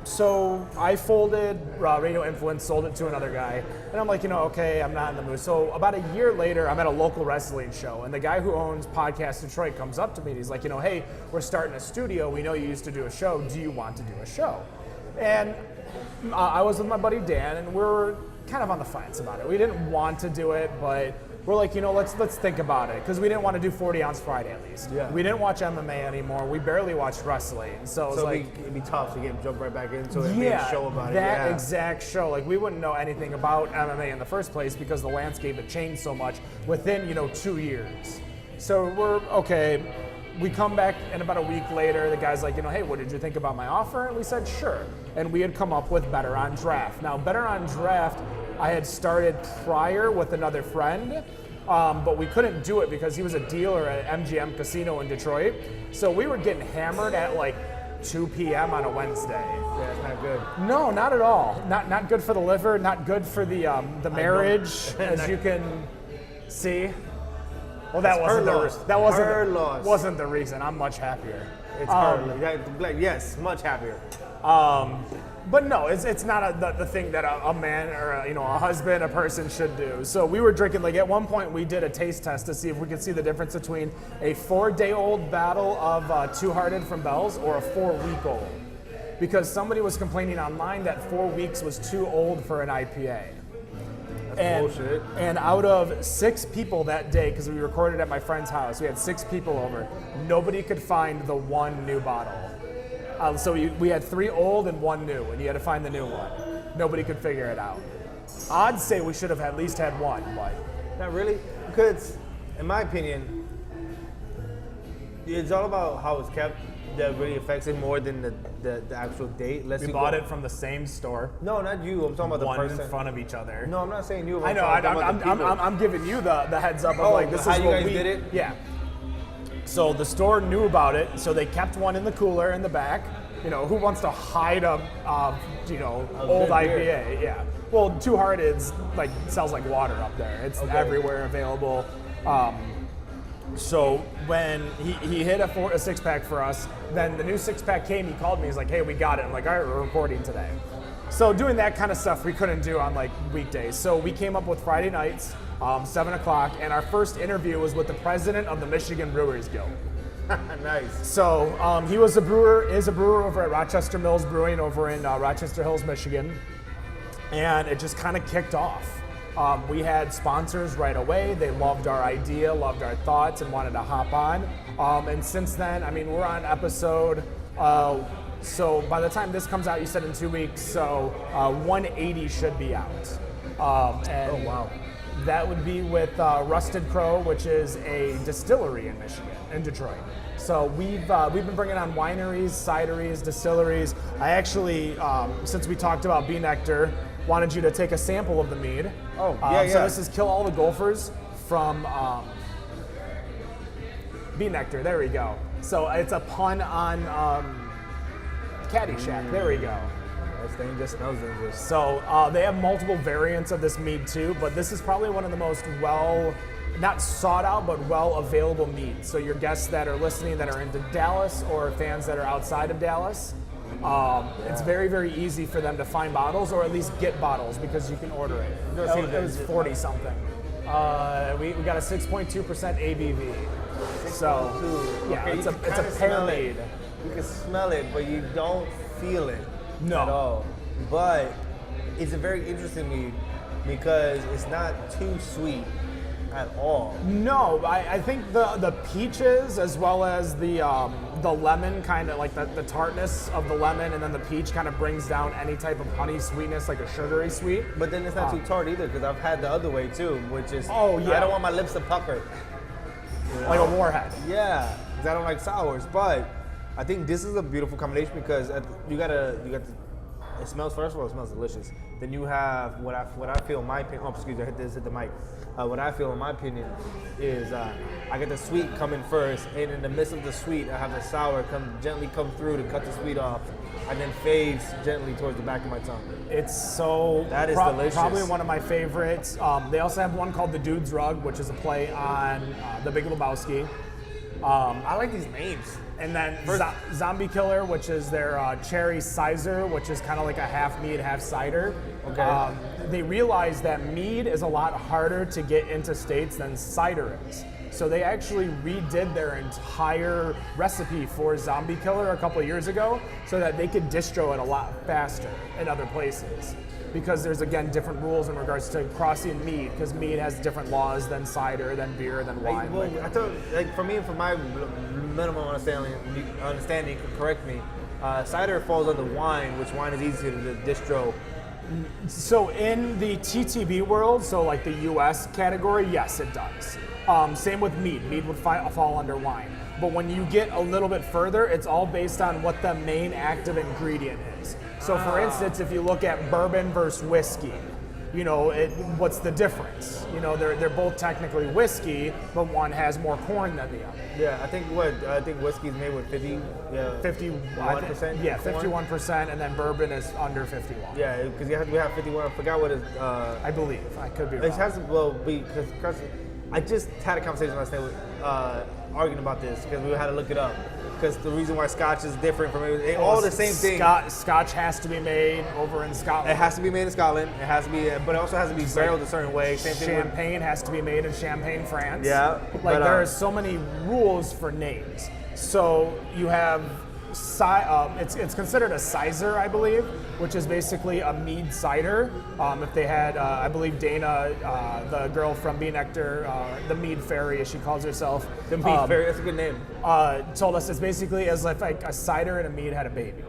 So I folded Radio Influence, sold it to another guy, and I'm like, okay, I'm not in the mood. So about a year later, I'm at a local wrestling show, and the guy who owns Podcast Detroit comes up to me, and he's like, hey, we're starting a studio. We know you used to do a show. Do you want to do a show? And I was with my buddy Dan, and we were kind of on the fence about it. We didn't want to do it, but we're like, let's think about it, because we didn't want to do 40 Ounce Friday at least. Yeah. We didn't watch MMA anymore. We barely watched wrestling, so it was It'd be tough to jump right back into it and make a show about it. That exact show. Like we wouldn't know anything about MMA in the first place because the landscape had changed so much within 2 years. So we're okay. We come back, and about a week later, the guy's like, hey, what did you think about my offer? And we said, sure. And we had come up with Better on Draft. Now, Better on Draft, I had started prior with another friend, but we couldn't do it because he was a dealer at MGM Casino in Detroit. So we were getting hammered at like 2 p.m. on a Wednesday. Yeah, it's not good. No, not at all. Not good for the liver. Not good for the marriage, as you can see. Well, that wasn't the reason. I'm much happier. It's her. Yes, much happier. But no, it's not the thing that a man or a husband, a person should do. So we were drinking. Like at one point, we did a taste test to see if we could see the difference between a 4-day-old bottle of Two Hearted from Bell's or a 4-week-old. because somebody was complaining online that 4 weeks was too old for an IPA. Bullshit. And out of 6 people that day, because we recorded at my friend's house, we had 6 people over. Nobody could find the one new bottle. So we had 3 old and 1 new, and you had to find the new one. Nobody could figure it out. I'd say we should have at least had 1, but Not really, because in my opinion, it's all about how it's kept that really affects it more than the actual date. we bought it from the same store. No, not you. I'm talking about the One person. in front of each other. No, I'm not saying you. I know. I'm giving you the heads up of like this how is you what guys we did it? Yeah. So the store knew about it, so they kept one in the cooler in the back. You know, who wants to hide a old good IPA? beer. Yeah. Well, Two Hearted's like sells like water up there. It's everywhere available. So when he hit a 6-pack for us, then the new 6-pack came, he called me, he's like, hey, we got it. I'm like, all right, we're recording today. So doing that kind of stuff we couldn't do on like weekdays. So we came up with Friday nights, 7 o'clock, and our first interview was with the president of the Michigan Brewers Guild. Nice. So he is a brewer over at Rochester Mills Brewing over in Rochester Hills, Michigan. And it just kind of kicked off. We had sponsors right away. They loved our idea, loved our thoughts, and wanted to hop on. And since then, I mean, we're on episode, so by the time this comes out, you said in 2 weeks, so 180 should be out. And Oh, wow. that would be with Rusted Crow, which is a distillery in Michigan, in Detroit. So we've been bringing on wineries, cideries, distilleries. I actually, since we talked about Bee Nectar, wanted you to take a sample of the mead. Oh, So this is Kill All the Gophers from Bee Nectar. There we go. So it's a pun on Caddyshack. There we go. This thing just smells dangerous. So they have multiple variants of this mead too, but this is probably one of the most not sought out, but well available meads. So your guests that are listening that are into Dallas or fans that are outside of Dallas, it's very, very easy for them to find bottles or at least get bottles because you can order it. It was 40 something. We got a 6.2% ABV. So yeah, Okay, it's you a can pear smell mead. it. You can smell it, but you don't feel it No. at all. But it's a very interesting mead because it's not too sweet at all. No, I think the peaches as well as the lemon kind of like the tartness of the lemon and then the peach kind of brings down any type of honey sweetness, like a sugary sweet. But then it's not too tart either because I've had the other way too, which is Oh, yeah. I don't want my lips to pucker. Like a warhead. Yeah, because I don't like sours. But I think this is a beautiful combination because you got the. It smells, first of all, it smells delicious. Then you have what I feel in my opinion. Oh, excuse me, I hit the mic. What I feel in my opinion is I get the sweet coming first, and in the midst of the sweet, I have the sour gently come through to cut the sweet off, and then fades gently towards the back of my tongue. It's so That is delicious. Probably one of my favorites. They also have one called the Dude's Rug, which is a play on The Big Lebowski. I like these names. And then Zombie Killer, which is their cherry sizer, which is kind of like a half mead, half cider. Okay. They realized that mead is a lot harder to get into states than cider is. So they actually redid their entire recipe for Zombie Killer a couple of years ago so that they could distro it a lot faster in other places. Because there's, again, different rules in regards to crossing mead, because mead has different laws than cider, than beer, than wine. Well, I thought, for me, for my minimum understanding, correct me, cider falls under wine, which wine is easier to distro. So in the TTB world, so like the US category, yes, it does. Same with mead. Mead would fall under wine. But when you get a little bit further, it's all based on what the main active ingredient is. So for instance, if you look at bourbon versus whiskey, what's the difference? They're both technically whiskey, but one has more corn than the other. Yeah, I think whiskey is made with 51%. Yeah, 51%, and then bourbon is under 51. Yeah, because we have 51. I forgot what it is. I believe. I could be wrong. It has to be because I just had a conversation last night with arguing about this because we had to look it up. Because the reason why Scotch is different from everything, all the same thing. Scotch has to be made over in Scotland. It has to be made in Scotland. It has to be, but it also has to be barreled a certain way. Same thing with Champagne has to be made in Champagne, France. Yeah, Like but, there are so many rules for names. So you have it's considered a sizer, I believe, which is basically a mead cider. If they had, I believe Dana, the girl from Be Nectar, the Mead Fairy, as she calls herself, The Mead Fairy, that's a good name. told us it's basically as if like a cider and a mead had a baby.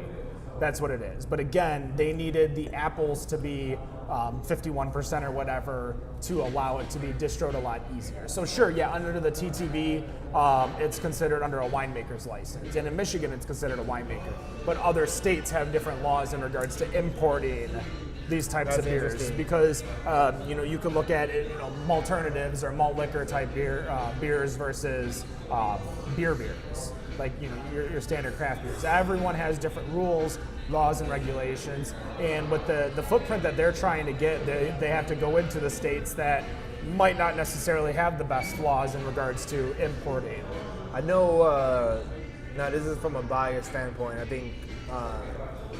That's what it is. But again, they needed the apples to be 51% or whatever to allow it to be distroed a lot easier. So sure, yeah, under the TTB, it's considered under a winemaker's license. And in Michigan, it's considered a winemaker. But other states have different laws in regards to importing these types of beers because you can look at malternatives or malt liquor type beers versus beers. Like your standard craft beers. Everyone has different rules, laws, and regulations. And with the footprint that they're trying to get, they have to go into the states that might not necessarily have the best laws in regards to importing. I know, now this is from a biased standpoint. I think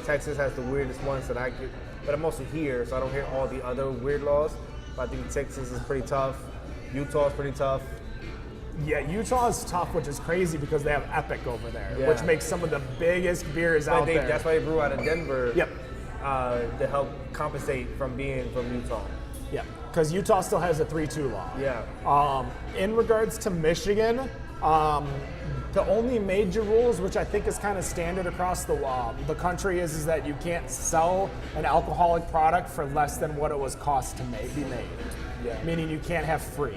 Texas has the weirdest ones that I get, but I'm also here, so I don't hear all the other weird laws. But I think Texas is pretty tough. Utah's pretty tough. Yeah, Utah is tough, which is crazy because they have Epic over there, Yeah. which makes some of the biggest beers out there. That's why they brew out of Denver. Yep. To help compensate from being from Utah. Yeah, because Utah still has a 3-2 law. Yeah. In regards to Michigan, the only major rules, which I think is kind of standard across the country, is that you can't sell an alcoholic product for less than what it was cost to be made. Yeah. Meaning you can't have free.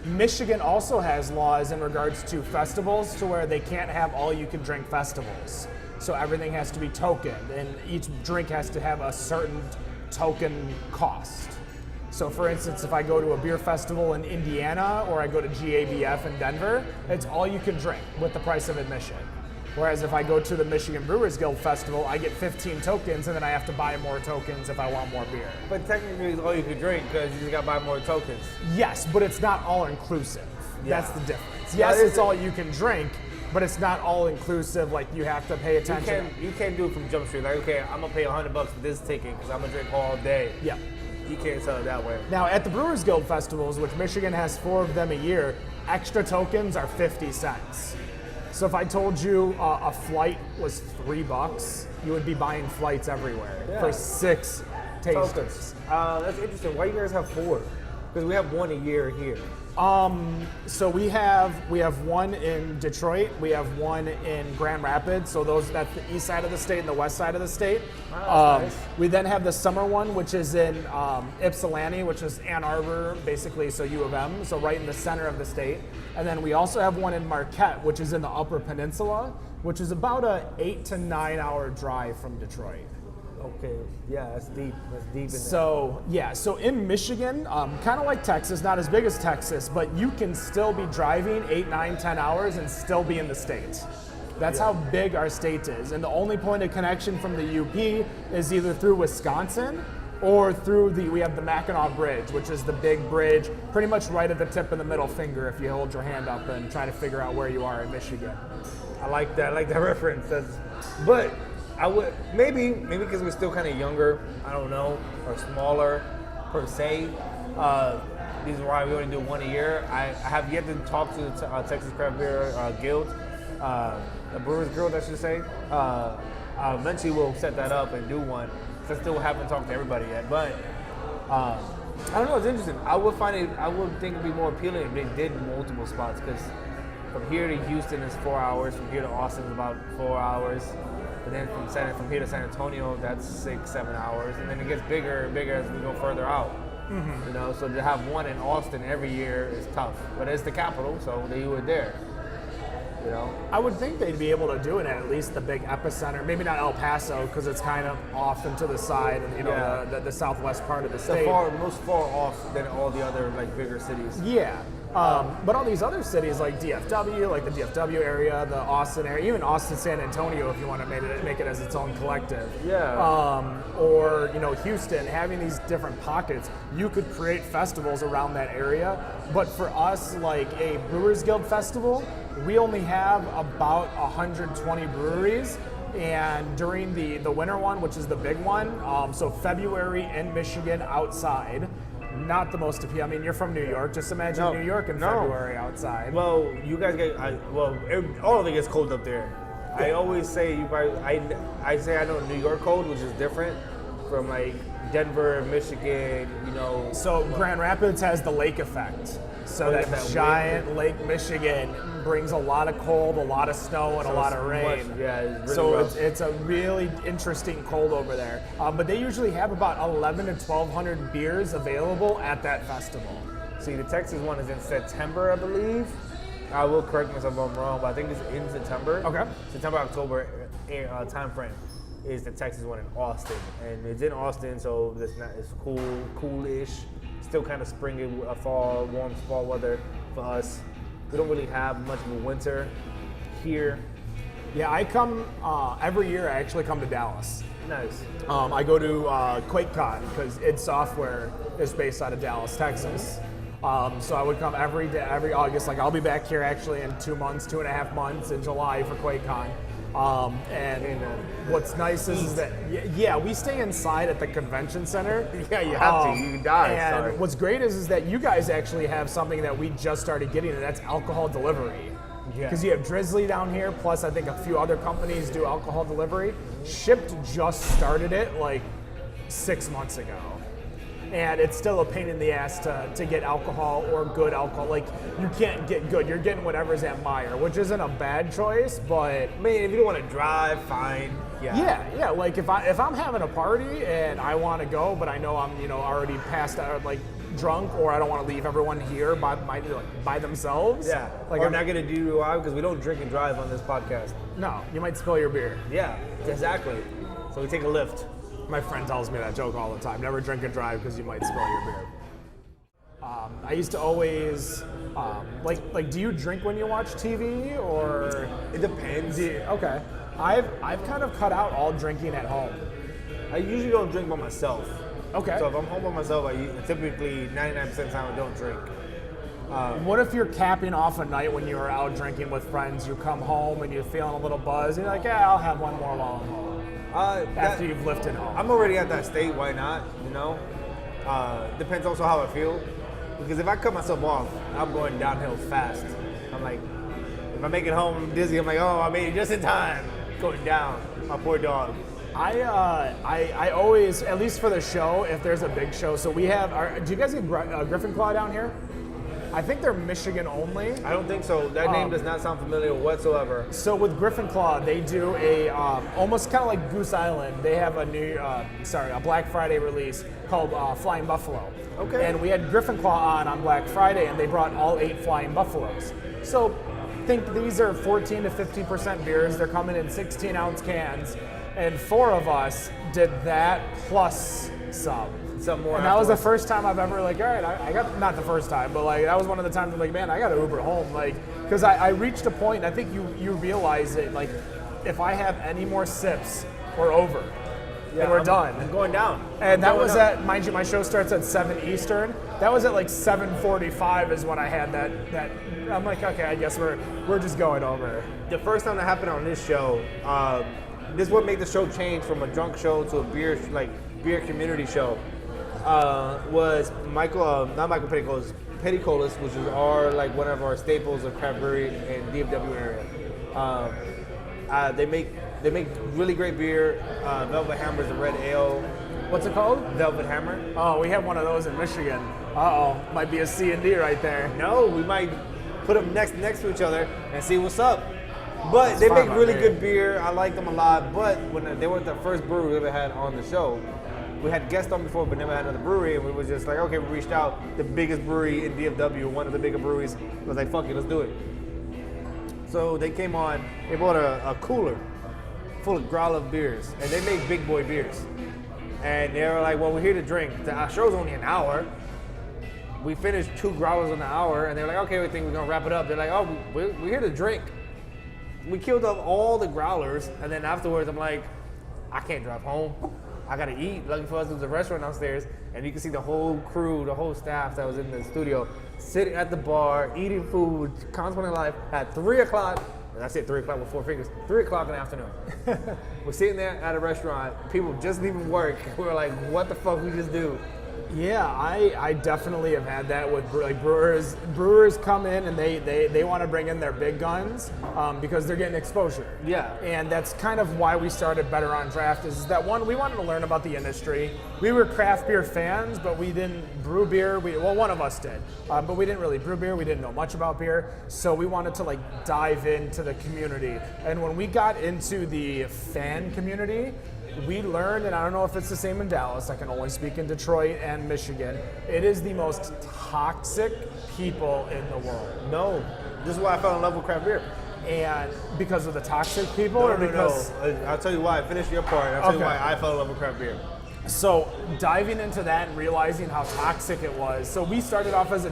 Michigan also has laws in regards to festivals to where they can't have all-you-can-drink festivals. So everything has to be tokened, and each drink has to have a certain token cost. So for instance, if I go to a beer festival in Indiana or I go to GABF in Denver, it's all you can drink with the price of admission. Whereas if I go to the Michigan Brewers Guild Festival, I get 15 tokens and then I have to buy more tokens if I want more beer. But technically, it's all you can drink because you just got to buy more tokens. Yes, but it's not all inclusive. Yeah. That's the difference. Yes, it's all you can drink, but it's not all inclusive. Like you have to pay attention. You can't do it from Jump Street. Like, okay, I'm gonna pay $100 for this ticket because I'm gonna drink all day. Yeah. You can't sell it that way. Now at the Brewers Guild festivals, which Michigan has 4 of them a year, extra tokens are 50 cents. So if I told you a flight was $3, you would be buying flights everywhere for 6 tasters. Tokens. That's interesting. Why you guys have 4? Because we have 1 a year here. So we have one in Detroit, we have one in Grand Rapids, so that's the east side of the state and the west side of the state. Nice. We then have the summer one, which is in Ypsilanti, which is Ann Arbor, basically, so U of M, so right in the center of the state. And then we also have one in Marquette, which is in the Upper Peninsula, which is about a 8 to 9 hour drive from Detroit. Okay, yeah, that's deep. That's deep in there. So in Michigan, kind of like Texas, not as big as Texas, but you can still be driving 8, 9, 10 hours and still be in the state. That's how big our state is. And the only point of connection from the UP is either through Wisconsin or through we have the Mackinac Bridge, which is the big bridge, pretty much right at the tip of the middle finger if you hold your hand up and try to figure out where you are in Michigan. I like that. I like that reference. But I would maybe because we're still kind of younger, I don't know, or smaller per se. These are why we only do 1 a year. I have yet to talk to the Texas Craft Beer Guild, the Brewers Guild, I should say. Eventually, we'll set that up and do one. I still haven't talked to everybody yet, but I don't know. It's interesting. I would think it'd be more appealing if they did multiple spots because from here to Houston is 4 hours. From here to Austin is about 4 hours. And then from here to San Antonio, that's 6-7 hours, and then it gets bigger and bigger as we go further out. Mm-hmm. You know, so to have one in Austin every year is tough, but it's the capital, so they do it there. You know, I would think they'd be able to do it at least the big epicenter. Maybe not El Paso because it's kind of off and to the side, and the southwest part of the state. Most far off than all the other like bigger cities. Yeah. But all these other cities like DFW, like the DFW area, the Austin area, even Austin, San Antonio, if you want to make it as its own collective. Yeah. Or Houston, having these different pockets, you could create festivals around that area. But for us, like a Brewers Guild festival, we only have about 120 breweries. And during the winter one, which is the big one, so February in Michigan outside. Not the most appealing. I mean, you're from New York. Just imagine New York in February outside. Well, you guys get all of it gets cold up there. I always say I say I know New York cold, which is different from like Denver, Michigan, you know. So Grand Rapids has the lake effect. So that giant Lake Michigan brings a lot of cold, a lot of snow, and a lot of rain. It's really so rough. it's a really interesting cold over there. But they usually have about 1,100 to 1,200 beers available at that festival. See, the Texas one is in September, I believe. I will correct myself if I'm wrong, but I think it's in September. Okay. September, October time frame is the Texas one in Austin, and it's in Austin, so it's coolish. Still kind of springy, warm fall weather for us. We don't really have much of a winter here. Yeah, I come every year. I actually come to Dallas. Nice. I go to QuakeCon because id Software is based out of Dallas, Texas. So I would come every August. Like I'll be back here actually in 2 months, 2.5 months in July for QuakeCon. And what's nice is that we stay inside at the convention center. Yeah, you have to. You die. And sorry. what's great is that you guys actually have something that we just started getting, and that's alcohol delivery. Yeah. Because you have Drizzly down here, plus I think a few other companies do alcohol delivery. Shipped just started it like 6 months ago. And it's still a pain in the ass to get alcohol or good alcohol. Like, you can't get good. You're getting whatever's at Meyer, which isn't a bad choice, but... I mean, if you don't want to drive, fine. Yeah. Like, if I'm having a party and I want to go, but I know I'm, already passed out, like, drunk, or I don't want to leave everyone here by themselves. Yeah. Like, we're not going to do DUI because we don't drink and drive on this podcast. No, you might spill your beer. Yeah, exactly. So we take a lift. My friend tells me that joke all the time. Never drink and drive because you might spill your beer. I used to always, do you drink when you watch TV, or? It depends. Okay. I've kind of cut out all drinking at home. I usually don't drink by myself. Okay. So if I'm home by myself, I typically 99% of the time I don't drink. What if you're capping off a night when you're out drinking with friends, you come home and you're feeling a little buzz, and you're like, yeah, I'll have one more while I'm home. After you've lifted home. I'm already at that state, why not, Depends also how I feel. Because if I cut myself off, I'm going downhill fast. I'm like, if I make it home, I'm dizzy, I'm like, oh, I made it just in time. Going down, my poor dog. I always, at least for the show, if there's a big show, so we have, do you guys get Griffin Claw down here? I think they're Michigan only. I don't think so. That name does not sound familiar whatsoever. So with Griffin Claw, they do a almost kind of like Goose Island. They have a Black Friday release called Flying Buffalo. Okay. And we had Griffin Claw on Black Friday, and they brought all 8 Flying Buffaloes. So think these are 14 to 15% beers. They're coming in 16-ounce cans, and 4 of us did that plus some. Some more. And that was the first time I've ever, like, all right, I got, not the first time, but like that was one of the times I'm like, man, I got to Uber home, like, because I reached a point, and I think you realize it, like, if I have any more sips, we're over. And we're done. I'm going down. And that was at, mind you, my show starts at 7 Eastern. That was at like 7:45 is when I had that. I'm like, okay, I guess we're just going over. The first time that happened on this show, this is what made the show change from a drunk show to a beer community show. Was not Michael Petticolas, which is one of our staples of craft brewery in DFW area. They make really great beer. Velvet Hammer is a red ale. What's it called? Velvet Hammer. Oh, we have one of those in Michigan. Uh-oh, might be a C&D right there. No, we might put them next to each other and see what's up. But they make really good beer. I like them a lot. But when they were the first brewery we ever had on the show, we had guests on before, but never had another brewery, and we were just like, okay, we reached out. The biggest brewery in DFW, one of the bigger breweries, was like, fuck it, let's do it. So they came on, they bought a cooler full of growler beers, and they make big boy beers. And they were like, well, we're here to drink. Our show's only an hour. We finished 2 growlers in an hour, and they're like, okay, we think we're gonna wrap it up. They're like, oh, we're here to drink. We killed up all the growlers, and then afterwards, I'm like, I can't drive home. I gotta eat. Lucky for us, there was a restaurant downstairs, and you can see the whole crew, the whole staff that was in the studio, sitting at the bar, eating food, contemplating life at 3 o'clock. And I said 3 o'clock with 4 fingers. 3 o'clock in the afternoon. We're sitting there at a restaurant. People just leaving work. We were like, what the fuck we just do? Yeah, I definitely have had that with like brewers. Brewers come in and they want to bring in their big guns because they're getting exposure. Yeah. And that's kind of why we started Better on Draft. Is that one, we wanted to learn about the industry. We were craft beer fans, but we didn't brew beer. Well, one of us did, but we didn't really brew beer. We didn't know much about beer, so we wanted to like dive into the community. And when we got into the fan community, we learned, and I don't know if it's the same in Dallas, I can only speak in Detroit and Michigan, it is the most toxic people in the world. No, this is why I fell in love with craft beer. And because of the toxic people, No, or because... I'll tell you why. Finish your part, and I'll tell you Okay. why I fell in love with craft beer. So diving into that and realizing how toxic it was. So we started off as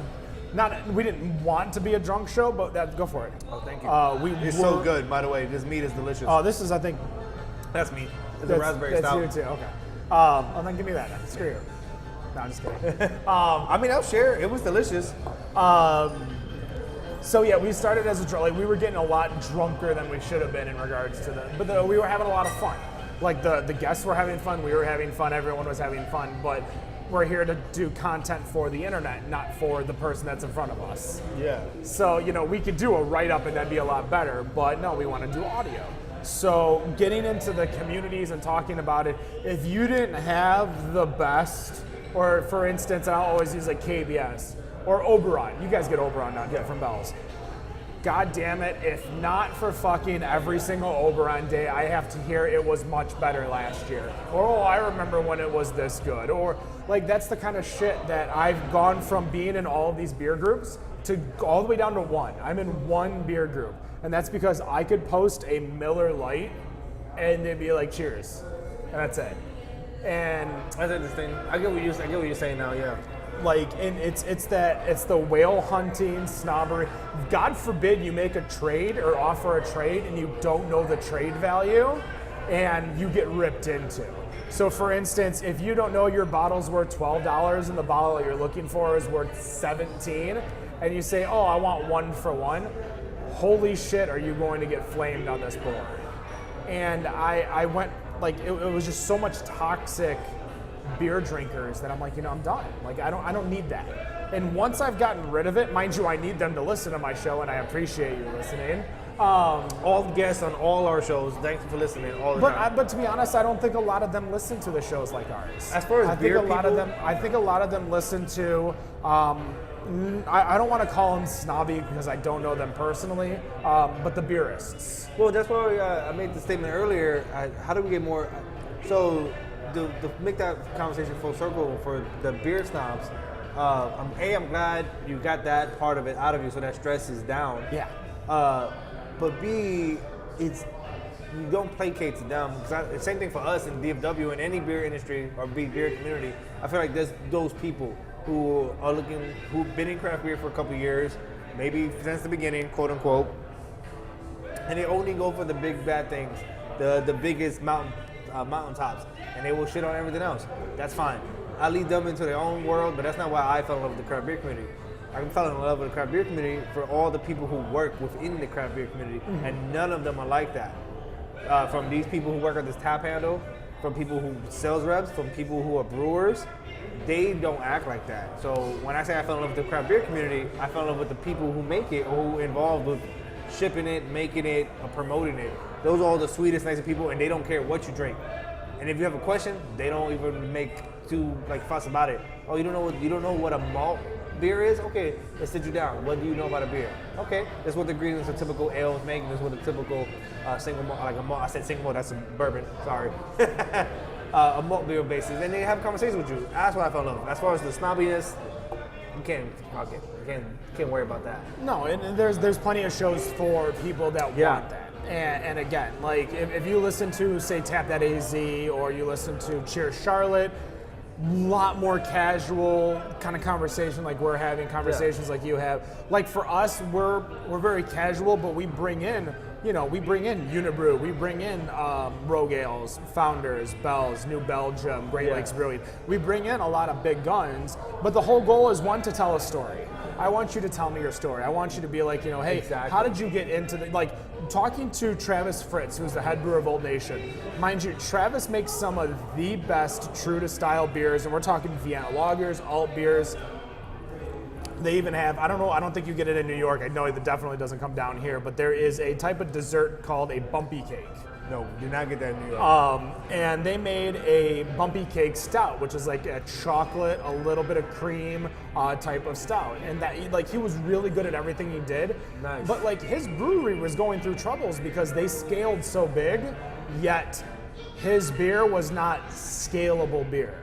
we didn't want to be a drunk show, but go for it. Oh, thank you. It's so good, by the way. This meat is delicious. Oh, this is, I think... That's meat. It's a raspberry stout. That's you too, okay. Oh, then give me that then. Screw you. No, I'm just kidding. I mean, I'll share. It was delicious. So yeah, we started as a drunk. Like we were getting a lot drunker than we should have been in regards to we were having a lot of fun. Like the guests were having fun, we were having fun, everyone was having fun. But we're here to do content for the internet, not for the person that's in front of us. Yeah. So we could do a write-up and that'd be a lot better. But no, we want to do audio. So getting into the communities and talking about it, if you didn't have the best, or for instance, I'll always use like KBS or Oberon. You guys get Oberon down here from Bell's. God damn it, if not for fucking every single Oberon day, I have to hear it was much better last year. Or, oh, I remember when it was this good. Or, like, that's the kind of shit that I've gone from being in all of these beer groups to all the way down to one. I'm in one beer group. And that's because I could post a Miller Lite and they'd be like, cheers. And that's it. And That's interesting. I get what you're saying now, yeah. like, and it's the whale hunting snobbery. God forbid you make a trade or offer a trade and you don't know the trade value and you get ripped into. So for instance, if you don't know your bottle's worth $12 and the bottle that you're looking for is worth $17, and you say, oh, I want 1 for 1, holy shit, are you going to get flamed on this board? And I went, like, it was just so much toxic beer drinkers that I'm like, I'm done. Like, I don't need that. And once I've gotten rid of it, mind you, I need them to listen to my show, and I appreciate you listening. All the guests on all our shows, thank you for listening all the time. But to be honest, I don't think a lot of them listen to the shows like ours. As far as I beer think a lot of them, I think a lot of them listen to. I don't want to call them snobby because I don't know them personally, but the beerists. Well, that's why I made the statement earlier. How do we get more? So, to make that conversation full circle for the beer snobs, I'm glad you got that part of it out of you, so that stress is down. Yeah. But B, you don't placate to them. It's same thing for us in DFW and any beer industry or beer community. I feel like there's those people who've been in craft beer for a couple of years, maybe since the beginning, quote unquote, and they only go for the big bad things, the biggest mountaintops, and they will shit on everything else. That's fine. I lead them into their own world, but that's not why I fell in love with the craft beer community. I fell in love with the craft beer community for all the people who work within the craft beer community, and none of them are like that. From these people who work at this tap handle, from people who sales reps, from people who are brewers, they don't act like that. So when I say I fell in love with the craft beer community, I fell in love with the people who make it or who are involved with shipping it, making it, or promoting it. Those are all the sweetest, nicest people, and they don't care what you drink. And if you have a question, they don't even make too fuss about it. Oh, you don't know what a malt beer is? Okay, let's sit you down. What do you know about a beer? Okay, that's what the ingredients of typical ales make. That's what the typical single malt, like a malt. I said single malt. That's a bourbon. Sorry. A malt beer basis, and they have conversations with you. That's what I fell in love with. As far as the snobbiness, you can't worry about that. No, and there's plenty of shows for people that want that. And again, like if you listen to, say, Tap That AZ, or you listen to Cheers Charlotte, lot more casual kind of conversation like we're having, conversations like you have. Like for us, we're very casual, but we bring in Unibrew, we bring in Rogue Ales, Founders, Bell's, New Belgium, Great Lakes Brewing. We bring in a lot of big guns, but the whole goal is, one, to tell a story. I want you to tell me your story. I want you to be like, hey, Exactly. how did you get into talking to Travis Fritz, who's the head brewer of Old Nation. Mind you, Travis makes some of the best true to style beers, and we're talking Vienna lagers, alt beers. They even have, I don't think you get it in New York. I know it definitely doesn't come down here, but there is a type of dessert called a bumpy cake. No, do not get that in New York. And they made a bumpy cake stout, which is like a chocolate, a little bit of cream type of stout. And that he was really good at everything he did. Nice. But his brewery was going through troubles because they scaled so big, yet his beer was not scalable beer.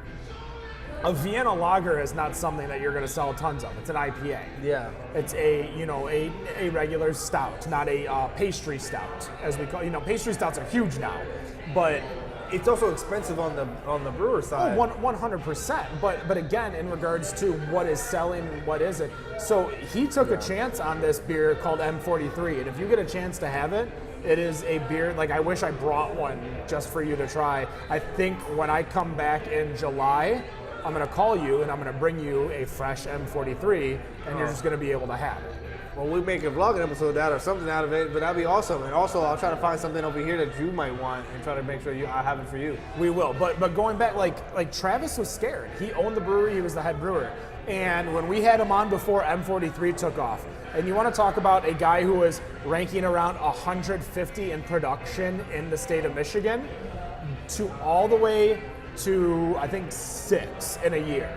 A Vienna lager is not something that you're going to sell tons of. It's an IPA. Yeah. It's a regular stout, not a pastry stout, as we call. Pastry stouts are huge now, but It's also expensive on the brewer side. 100%. But again, in regards to what is selling, what is it? So he took a chance on this beer called M43, and if you get a chance to have it, it is a beer, I wish I brought one just for you to try. I think when I come back in July, I'm going to call you and I'm going to bring you a fresh M43, and you're just going to be able to have it. Well, we make a vlogging episode out or something out of it, but that'd be awesome. And also, I'll try to find something over here that you might want and try to make sure I have it for you. We will, but going back, like Travis was scared. He owned the brewery. He was the head brewer, and when we had him on before M43 took off, and you want to talk about a guy who was ranking around 150 in production in the state of Michigan, to all the way to I think 6 in a year.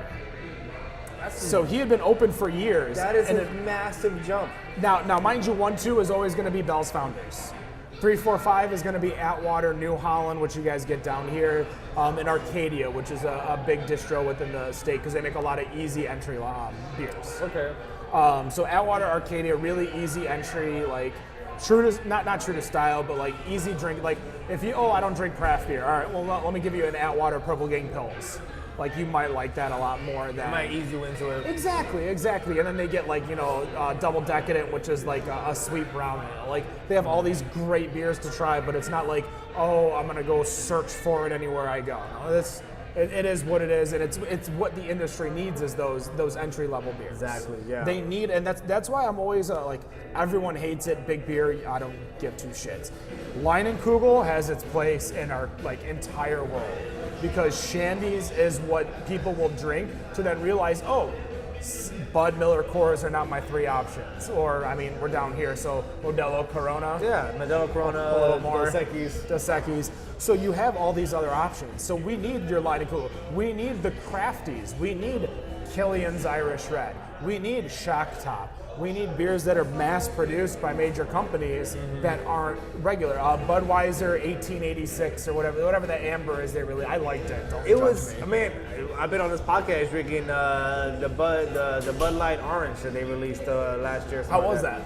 So he had been open for years. That is and a massive jump. Now, mind you, 1-2 is always going to be Bell's Founders. 3-4-5 is going to be Atwater, New Holland, which you guys get down here, and Arcadia, which is a big distro within the state because they make a lot of easy entry beers. Okay. So Atwater, Arcadia, really easy entry, true to not true to style, but easy drink. If you I don't drink craft beer. All right, well let me give you an Atwater Purple Gang Pils. You might like that a lot more than. It might ease you into it. Exactly. And then they get Double Decadent, which is a sweet brown ale. They have all these great beers to try, but it's not I'm gonna go search for it anywhere I go. No, it is what it is, and it's what the industry needs is those entry level beers. Exactly. Yeah. They need, and that's why I'm always everyone hates it. Big beer, I don't give two shits. Leinenkugel has its place in our entire world because Shandy's is what people will drink to then realize, Bud, Miller, Coors are not my 3 options. Or, we're down here, so Modelo, Corona. Yeah, Modelo, Corona, a little more. Dos Equis. So you have all these other options. So we need your Leinenkugel. We need the Crafties. We need Killian's Irish Red. We need Shock Top. We need beers that are mass-produced by major companies that aren't regular. Budweiser 1886 or whatever that amber is. I liked it. Don't judge me. I've been on this podcast drinking the Bud Light Orange that they released last year. How was that?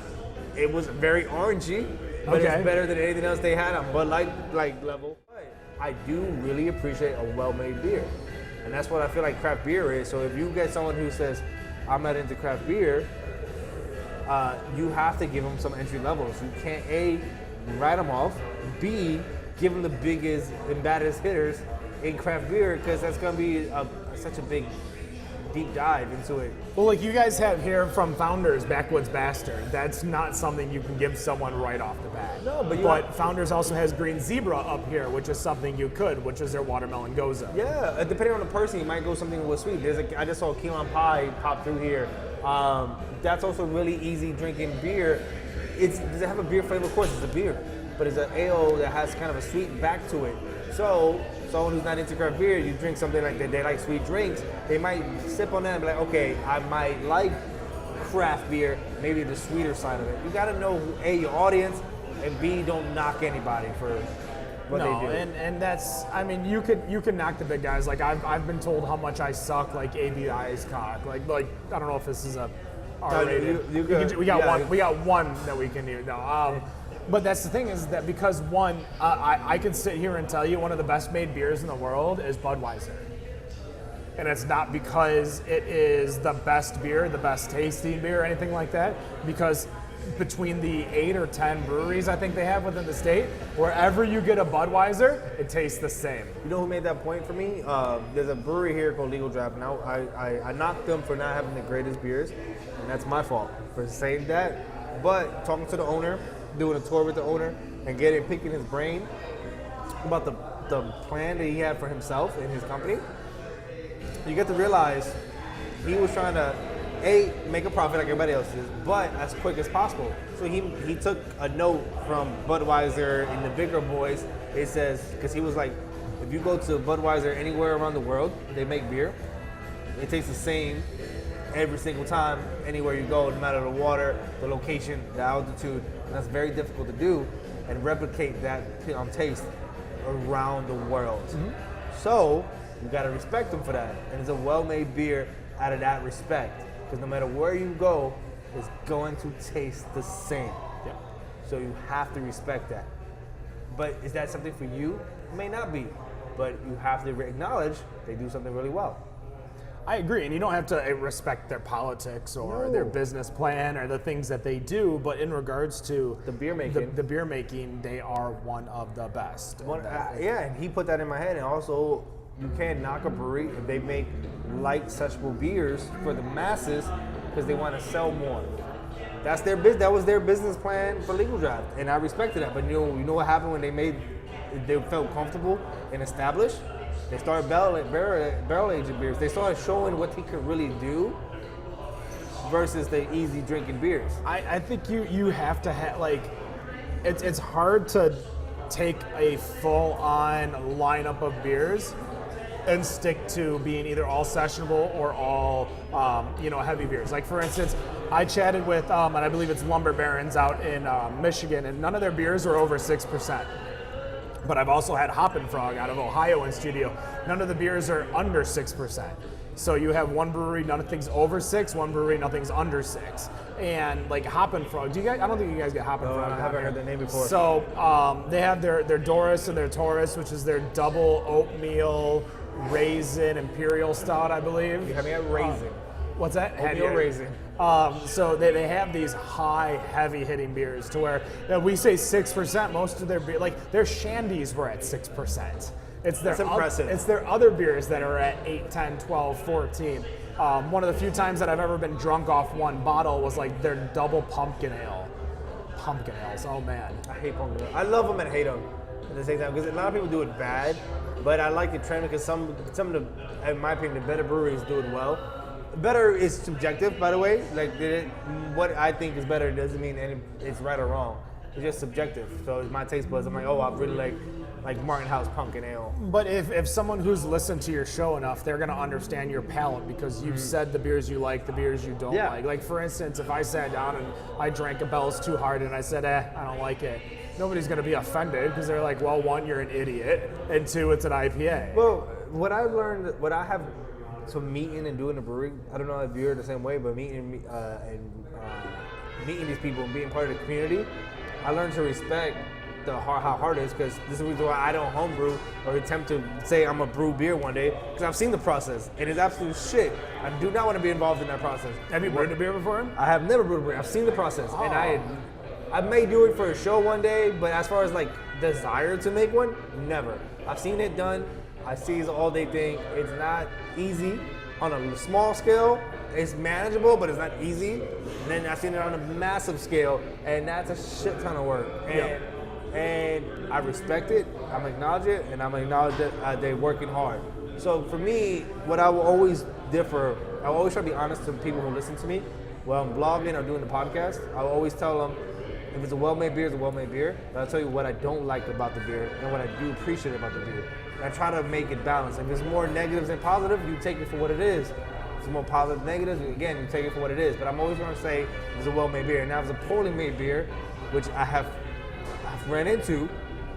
It was very orangey, but it's better than anything else they had on Bud Light level. I do really appreciate a well-made beer, and that's what I feel like craft beer is. So if you get someone who says, I'm not into craft beer, you have to give them some entry levels. You can't A, write them off, B, give them the biggest and baddest hitters in craft beer because that's going to be such a big deep dive into it. Well, you guys have here from Founders, Backwoods Bastard. That's not something you can give someone right off the bat. No, but Founders also has Green Zebra up here, which is something you could, which is their watermelon goza. Yeah, depending on the person, you might go something with sweet. I just saw Key Lime Pie pop through here. That's also really easy drinking beer. Does it have a beer flavor? Of course, it's a beer, but it's an ale that has kind of a sweet back to it. So someone who's not into craft beer, you drink something like that, they like sweet drinks, they might sip on that and be like, okay, I might like craft beer, maybe the sweeter side of it. You gotta know A, your audience, and B, don't knock anybody for what they do. And that's, you could knock the big guys. I've been told how much I suck, ABI's cock. I don't know if this is a R-rated. We got one that we can do. No. But that's the thing is that because I could sit here and tell you one of the best made beers in the world is Budweiser. And it's not because it is the best beer, the best tasting beer, or anything like that, because between the 8 or 10 breweries I think they have within the state, wherever you get a Budweiser, it tastes the same. You know who made that point for me? There's a brewery here called Legal Draft. Now I knocked them for not having the greatest beers, and that's my fault for saying that. But talking to the owner, doing a tour with the owner, and picking his brain about the plan that he had for himself and his company, you get to realize he was trying to make a profit like everybody else is, but as quick as possible. So he took a note from Budweiser and the bigger boys. It says, because he was like, if you go to Budweiser anywhere around the world, they make beer. It tastes the same every single time, anywhere you go, no matter the water, the location, the altitude. And that's very difficult to do and replicate that taste around the world. So you gotta respect them for that. And it's a well-made beer out of that respect. Because no matter where you go, it's going to taste the same. Yeah. So you have to respect that. But is that something for you? It may not be. But you have to acknowledge they do something really well. I agree, and you don't have to respect their politics or their business plan or the things that they do, but in regards to The beer making. the beer making, they are one of the best. Yeah, and he put that in my head. And also, you can't knock a brewery if they make light, sessionable beers for the masses because they want to sell more. That's their business. That was their business plan for Legal Draft, and I respected that. But you know what happened when they felt comfortable and established? They started barrel aging beers. They started showing what they could really do versus the easy drinking beers. I think you have to have, like, it's hard to take a full-on lineup of beers and stick to being either all sessionable or all heavy beers. Like, for instance, I chatted with and I believe it's Lumber Barons out in Michigan, and none of their beers were over 6%. But I've also had Hoppin' Frog out of Ohio in studio. None of the beers are under 6%. So you have one brewery, nothing's over 6, one brewery, nothing's under 6. And like Hoppin' Frog, I don't think you guys get Hoppin' Frog. I haven't heard that name before. So they have their Doris and their Taurus, which is their double oatmeal raisin imperial stout, I believe. You have me at raisin. What's that? Oatmeal raisin. So they have these high, heavy-hitting beers to where we say 6%. Most of their beer, like their shandies were at 6%. That's impressive. It's their other beers that are at 8, 10, 12, 14. One of the few times that I've ever been drunk off one bottle was like their double pumpkin ale. Pumpkin ales, oh man. I hate pumpkin ale. I love them and hate them at the same time because a lot of people do it bad, but I like the trend because some of the, in my opinion, the better breweries do it well. Better is subjective, by the way. Like what I think is better doesn't mean it's right or wrong. It's just subjective. So it's my taste buds. I'm like, oh, I really like Martin House Pumpkin Ale. But if someone who's listened to your show enough, they're gonna understand your palate because you've said the beers you like, the beers you don't like. Like for instance, if I sat down and I drank a Bell's Too Hard and I said, I don't like it, nobody's gonna be offended because they're like, well, 1, you're an idiot, and 2, it's an IPA. Well, what I've learned, what I have to meeting and doing a brewery, I don't know if you're the same way, but meeting these people and being part of the community, I learned to respect how hard it is, because this is the reason why I don't homebrew or attempt to say I'm a brew beer one day, because I've seen the process and it's absolute shit. I do not want to be involved in that process. Have you brewed a beer before? I have never brewed a beer. I've seen the process, and I may do it for a show one day, but as far as like desire to make one, never. I've seen it done. I see it's all they think. It's not easy on a small scale. It's manageable, but it's not easy. And then I've seen it on a massive scale, and that's a shit ton of work. And I respect it, I'm acknowledge it, and I'm acknowledge that they're working hard. So for me, what I will always differ, I will always try to be honest to people who listen to me. While I'm blogging or doing the podcast, I will always tell them, if it's a well-made beer, it's a well-made beer. But I'll tell you what I don't like about the beer and what I do appreciate about the beer. And I try to make it balanced. If there's more negatives than positive, you take it for what it is. If there's more positive than negatives, again, you take it for what it is. But I'm always going to say it's a well-made beer. Now, if it's a poorly made beer, which I've ran into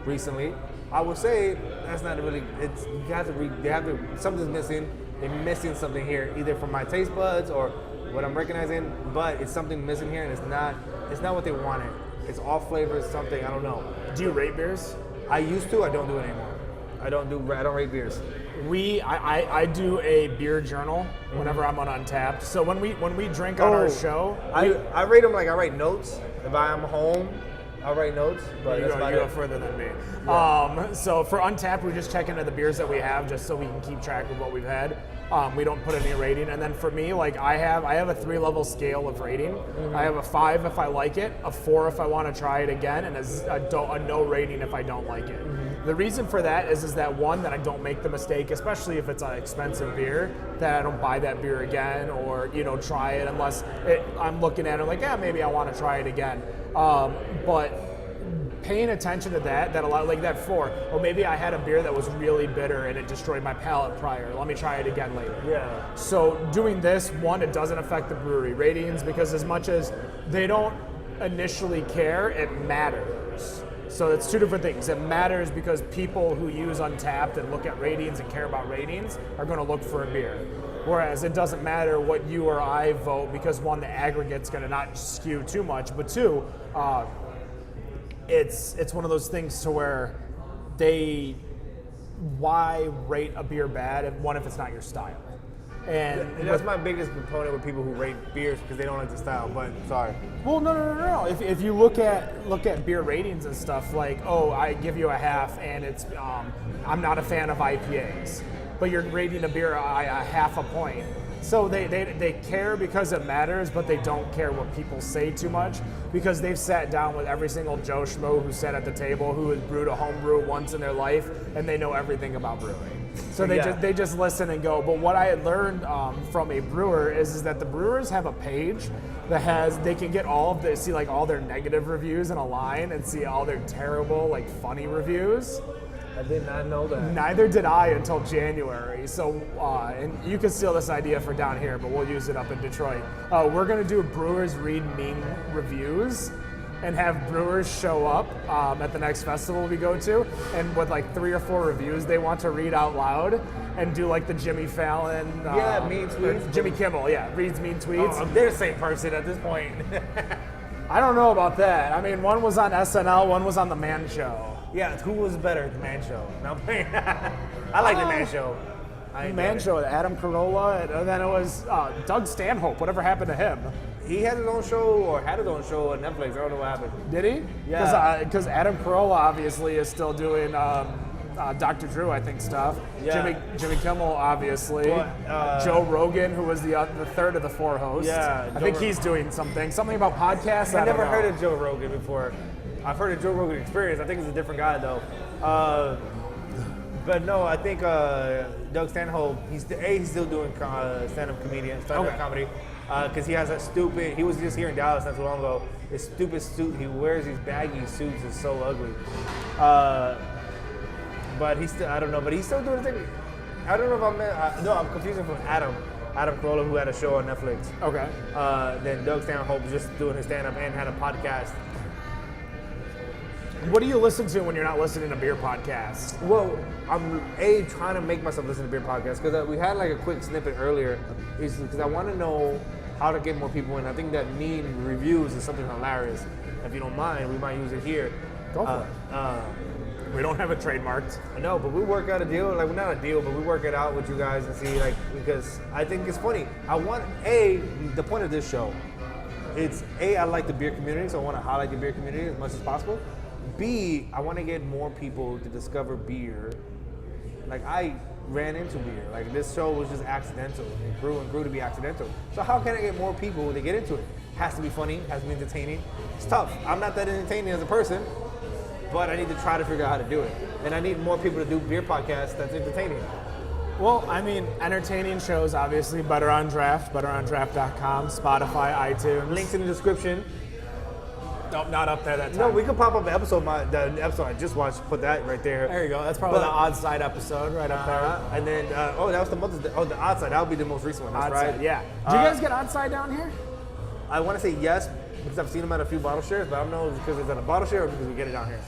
recently, I would say that's not really. It's something's missing. They're missing something here, either from my taste buds or what I'm recognizing. But it's something missing here, and it's not what they wanted. It's off flavors, something, I don't know. Do you rate beers? I used to. I don't do it anymore. I don't rate beers. I do a beer journal whenever I'm on Untapped. So when we drink on our show, I rate them like I write notes. If I'm home, I'll write notes. But you that's about go it. further than me. Yeah. So for Untapped, we just check into the beers that we have just so we can keep track of what we've had. We don't put any rating. And then for me, like I have a 3-level scale of rating. I have a 5 if I like it, a 4 if I want to try it again, and a no rating if I don't like it. The reason for that is that one, that I don't make the mistake, especially if it's an expensive beer, that I don't buy that beer again or try it unless I'm looking at it like, yeah, maybe I want to try it again. But paying attention to that a lot, like that 4, or maybe I had a beer that was really bitter and it destroyed my palate prior. Let me try it again later. Yeah. So doing this, one, it doesn't affect the brewery ratings because as much as they don't initially care, it matters. So it's two different things. It matters because people who use Untapped and look at ratings and care about ratings are going to look for a beer. Whereas it doesn't matter what you or I vote because one, the aggregate's going to not skew too much, but two, it's one of those things to where why rate a beer bad if it's not your style? And that's my biggest component with people who rate beers because they don't like the style. But sorry. Well, no. If you look at beer ratings and stuff, like, oh, I give you a half, and it's I'm not a fan of IPAs, but you're rating a beer a half a point. So they care because it matters, but they don't care what people say too much because they've sat down with every single Joe Schmo who sat at the table who has brewed a home brew once in their life, and they know everything about brewing. So they just listen and go. But what I had learned from a brewer is that the brewers have a page that they can get all their negative reviews in a line and see all their terrible, like, funny reviews. I did not know that. Neither did I until January. So, and you can steal this idea for down here, but we'll use it up in Detroit. We're going to do brewers read mean reviews and have brewers show up at the next festival we go to, and with like 3 or 4 reviews they want to read out loud and do like the Jimmy Fallon. Mean tweets. Jimmy Kimmel, reads mean tweets. Oh, they're the same person at this point. I don't know about that. I mean, one was on SNL, one was on The Man Show. Yeah, who was better at The Man Show? No, I'm playing. I like The Man Show. The Man Show with Adam Carolla, and then it was Doug Stanhope. Whatever happened to him? He had his own show, or had his own show on Netflix. I don't know what happened. Did he? Yeah. Because Adam Carolla obviously is still doing Dr. Drew, I think, stuff. Yeah. Jimmy Kimmel, obviously. Joe Rogan, who was the third of the 4 hosts. Yeah. I think he's doing something about podcasts. I've never heard of Joe Rogan before. I've heard of Joe Rogan Experience. I think it's a different guy, though. But no, I think Doug Stanhope, he's still doing stand-up comedy. Because he has he was just here in Dallas not too long ago. This stupid suit, he wears these baggy suits, is so ugly. But I don't know, but he's still doing the thing. I don't know if I'm confusing from Adam Carolla, who had a show on Netflix. Okay. Then Doug Stanhope just doing his stand-up and had a podcast. What do you listen to when you're not listening to beer podcasts? Well, I'm trying to make myself listen to beer podcasts because we had like a quick snippet earlier. Is because I want to know how to get more people in. I think that mean reviews is something hilarious. If you don't mind, we might use it here. Go for it. We don't have it trademarked. I know, but we work out a deal. Like, not a deal, but we work it out with you guys and see, like, because I think it's funny. I want the point of this show. It's I like the beer community, so I want to highlight the beer community as much as possible. B, I want to get more people to discover beer. Like, I ran into beer. Like, this show was just accidental. It grew to be accidental. So how can I get more people to get into it? Has to be funny, has to be entertaining. It's tough. I'm not that entertaining as a person, but I need to try to figure out how to do it. And I need more people to do beer podcasts that's entertaining. Well, I mean, entertaining shows, obviously. Better on Draft, betterondraft.com, Spotify, iTunes. Links in the description. Nope, not up there that time. No, we could pop up the episode I just watched, put that right there. There you go. That's probably the Odd Side episode right up there. And then, that was the Mother's Day. Oh, the Odd Side. That would be the most recent one. That's Odd right. Side, yeah. Do you guys get Odd Side down here? I want to say yes, because I've seen them at a few bottle shares, but I don't know if it's because it's at a bottle share or because we get it down here.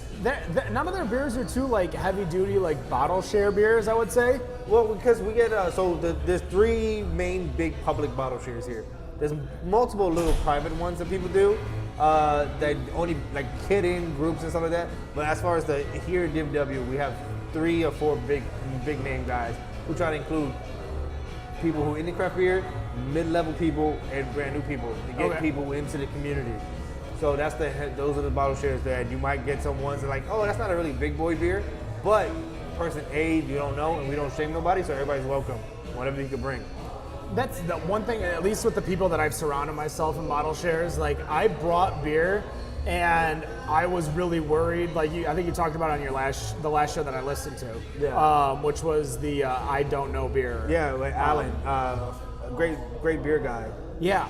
None of their beers are too like heavy duty, like bottle share beers, I would say. Well, because we get there's 3 main big public bottle shares here. There's multiple little private ones that people do that only like kid in groups and stuff like that. But as far as here at DFW, we have 3 or 4 big name guys we try to include people who into craft beer, mid-level people, and brand new people to get people into the community. So those are the bottle shares that you might get some ones that like, oh, that's not a really big boy beer, but person A, you don't know, and we don't shame nobody, so everybody's welcome, whatever you can bring. That's the one thing, at least with the people that I've surrounded myself in bottle shares, like I brought beer and I was really worried, like I think you talked about on your the last show that I listened to, which was the I Don't Know beer. Yeah, like Alan, a great beer guy. Yeah,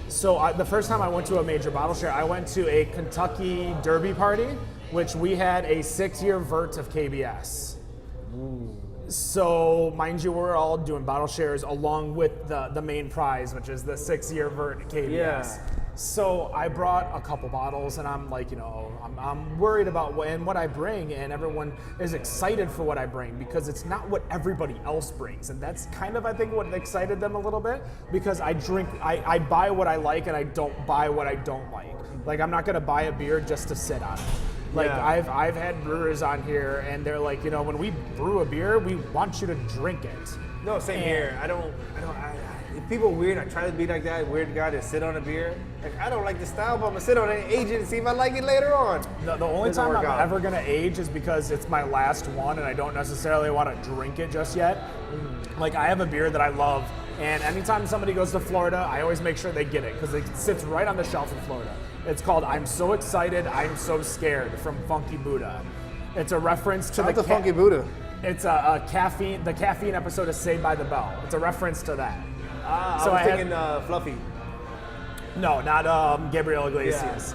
the first time I went to a major bottle share, I went to a Kentucky Derby party, which we had a 6-year vert of KBS. So, mind you, we're all doing bottle shares along with the main prize, which is the 6-year vert KBS. Yeah. So I brought a couple bottles, and I'm like, I'm worried about what I bring, and everyone is excited for what I bring because it's not what everybody else brings, and that's kind of, I think, what excited them a little bit, because I buy what I like, and I don't buy what I don't like. Like, I'm not gonna buy a beer just to sit on it. Like, I've had brewers on here, and they're like, when we brew a beer, we want you to drink it. No, same here. If people are weird, I try to be like that weird guy to sit on a beer. Like, I don't like the style, but I'm gonna sit on it and age it and see if I like it later on. The only time I'm ever gonna age is because it's my last one and I don't necessarily want to drink it just yet. Like, I have a beer that I love, and anytime somebody goes to Florida, I always make sure they get it because it sits right on the shelf in Florida. It's called I'm So Excited, I'm So Scared from Funky Buddha. It's a reference to the Funky Buddha. It's the caffeine episode of Saved by the Bell. It's a reference to that. So I was thinking Fluffy. No, not Gabriel Iglesias.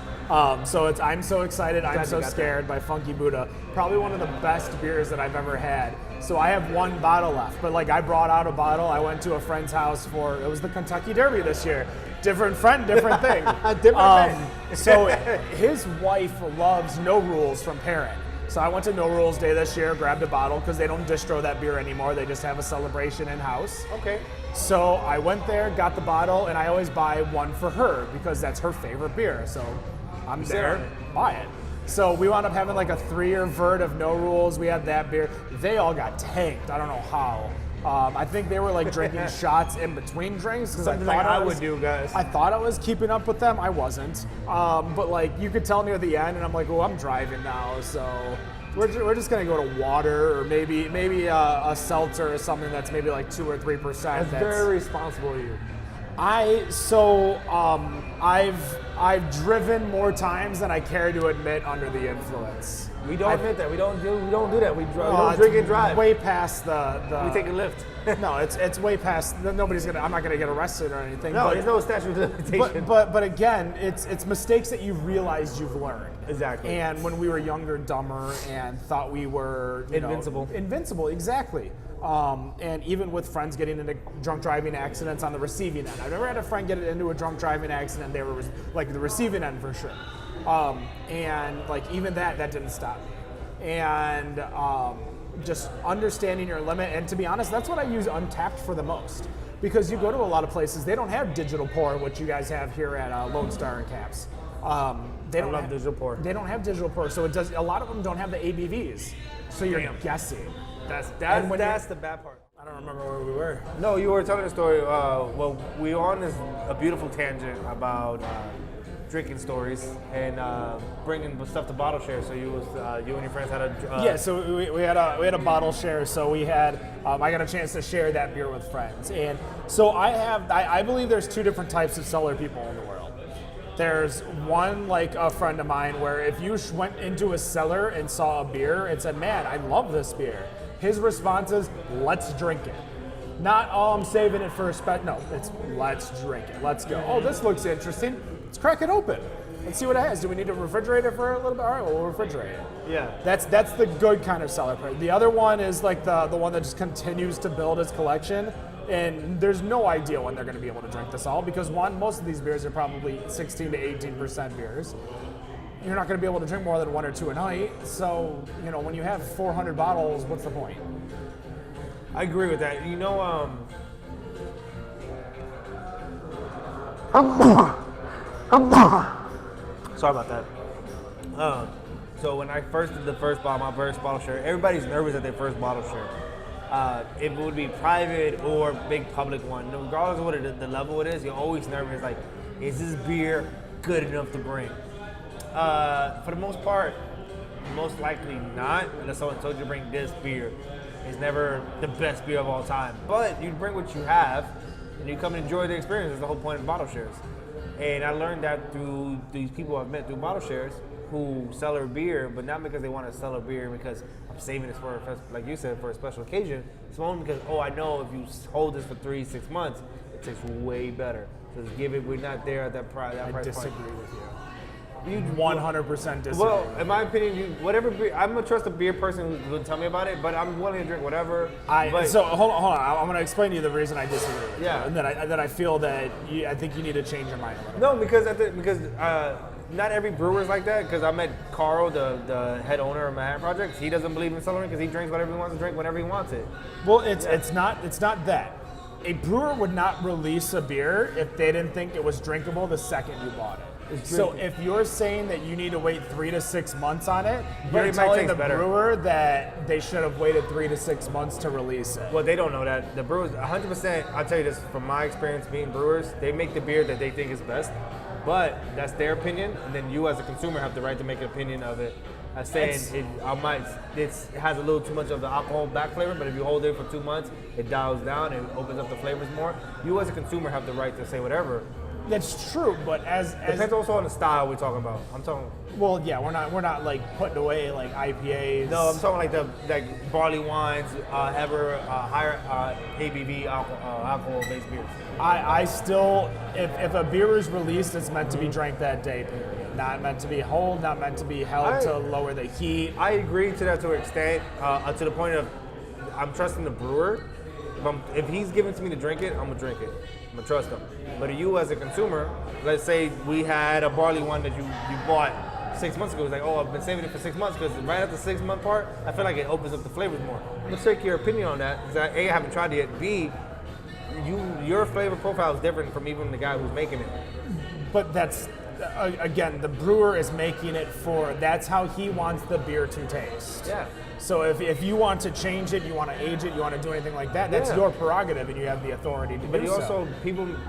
So it's I'm So Excited, I'm So Scared by Funky Buddha. Probably one of the best beers that I've ever had. So I have one bottle left, but like I brought out a bottle. I went to a friend's house it was the Kentucky Derby this year. Different friend, different thing. So his wife loves No Rules from Parent. So I went to No Rules Day this year, grabbed a bottle because they don't distro that beer anymore. They just have a celebration in-house. Okay. So I went there, got the bottle, and I always buy one for her because that's her favorite beer. So I'm there, buy it. So we wound up having like a 3-year vert of No Rules. We had that beer. They all got tanked. I don't know how. I think they were like drinking shots in between drinks because I would do, guys. I thought I was keeping up with them. I wasn't. But like you could tell near the end, and I'm like, oh, I'm driving now, so we're just gonna go to water or maybe a seltzer or something that's maybe like 2 or 3%. That's very responsible of you. I've driven more times than I care to admit under the influence. We don't admit that. We don't do that. We don't drink and drive. Way past the we take a lift. No, it's way past. I'm not gonna get arrested or anything. No, there's no statute of limitation. But again, it's mistakes that you've realized you've learned. Exactly. And when we were younger, dumber, and thought we were invincible, exactly. And even with friends getting into drunk driving accidents on the receiving end. I've never had a friend get into a drunk driving accident. They were like the receiving end for sure. And like even that didn't stop me. And just understanding your limit. And to be honest, that's what I use Untapped for the most. Because you go to a lot of places, they don't have digital pour, which you guys have here at Lone Star and Caps. They don't have digital pour. They don't have digital pour, so a lot of them don't have the ABVs. So you're guessing. That's the bad part. I don't remember where we were. No, you were telling a story. Well, we were on a beautiful tangent about drinking stories and bringing stuff to bottle share. So you and your friends had a So we had a bottle share. So we had I got a chance to share that beer with friends, and so I believe there's 2 different types of cellar people in the world. There's one, like a friend of mine, where if you went into a cellar and saw a beer and said, "Man, I love this beer," his response is, "Let's drink it." Not, "Oh, I'm saving it for a no, it's let's drink it. Let's go. Oh, this looks interesting. Let's crack it open. Let's see what it has. Do we need to refrigerate it for a little bit? All right, well, we'll refrigerate it." Yeah. That's the good kind of cellar player. The other one is like the one that just continues to build his collection. And there's no idea when they're going to be able to drink this all because most of these beers are probably 16 to 18% beers. You're not going to be able to drink more than 1 or 2 a night. So, when you have 400 bottles, what's the point? I agree with that. Sorry about that. So when I first did my first bottle share, everybody's nervous at their first bottle share. it would be private or big public one. Regardless of what the level it is, you're always nervous. Like, is this beer good enough to bring? For the most part, most likely not, unless someone told you to bring this beer. It's never the best beer of all time. But you bring what you have, and you come and enjoy the experience. That's the whole point of bottle shares. And I learned that through these people I've met through bottle shares who sell their beer, but not because they want to sell a beer because I'm saving this for, like you said, for a special occasion. It's only because, I know if you hold this for 3-6 months, it tastes way better. So just give it, we're not there at that price point. I disagree with you. You 100% disagree. Well, in my opinion, whatever beer, I'm gonna trust a beer person who will tell me about it, but I'm willing to drink whatever. So hold on. I'm gonna explain to you the reason I disagree with you, and that I feel that I think you need to change your mind a little. No, because not every brewer is like that. Because I met Carl, the head owner of Manhattan Project. He doesn't believe in cellaring because he drinks whatever he wants to drink whenever he wants it. Well, it's not that. A brewer would not release a beer if they didn't think it was drinkable the second you bought it. So if you're saying that you need to wait 3 to 6 months on it, you're telling the brewer that they should have waited 3 to 6 months to release it. Well, they don't know that. The brewers, 100%, I'll tell you this, from my experience being brewers, they make the beer that they think is best, but that's their opinion, and then you as a consumer have the right to make an opinion of it. Saying it has a little too much of the alcohol back flavor, but if you hold it for 2 months, it dials down and opens up the flavors more. You as a consumer have the right to say whatever. That's true, but as depends also on the style we're talking about. I'm talking. Well, yeah, we're not like putting away like IPAs. No, I'm talking like barley wines, higher ABV alcohol-based beers. I still, if a beer is released, it's meant to be drank that day. Period. Not meant to be held, not meant to be held to lower the heat. I agree to that to an extent, to the point of I'm trusting the brewer. If he's giving it to me to drink it, I'm gonna drink it. I'm gonna trust him. But you as a consumer, let's say we had a barley one that you bought 6 months ago. It's like, I've been saving it for 6 months because right at the 6 month part, I feel like it opens up the flavors more. Let's take your opinion on that. Because A, I haven't tried it yet. B, your flavor profile is different from even the guy who's making it. But that's, again, the brewer is making it that's how he wants the beer to taste. Yeah. So if you want to change it, you want to age it, you want to do anything like that, that's your prerogative and you have the authority to do so. But you also,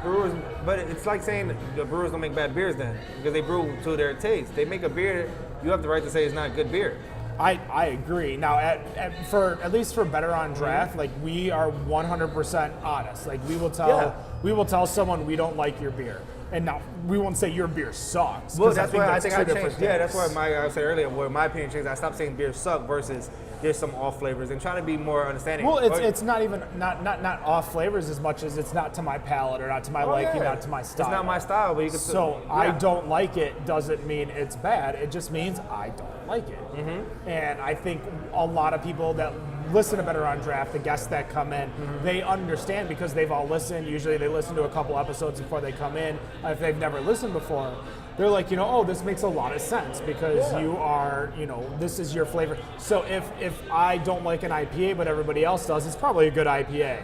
brewers, but it's like saying the brewers don't make bad beers then, because they brew to their taste. They make a beer, you have the right to say it's not good beer. I agree. Now, at least for Better on Draft, like we are 100% honest. Like we will tell someone we don't like your beer. And now we won't say your beer sucks. Well, that's why I think I changed. Yeah, that's why I said earlier, where my opinion changed. I stopped saying beers suck versus there's some off flavors and trying to be more understanding. Well, it's not even not off flavors as much as it's not to my palate or not to my liking, not to my style. It's not my style, but you can. So I don't like it doesn't mean it's bad. It just means I don't like it. Mm-hmm. And I think a lot of people that listen to Better on Draft, the guests that come in, they understand because they've all listened. Usually they listen to a couple episodes before they come in. If they've never listened before, they're like, this makes a lot of sense because you are, this is your flavor. So if I don't like an IPA but everybody else does, it's probably a good IPA.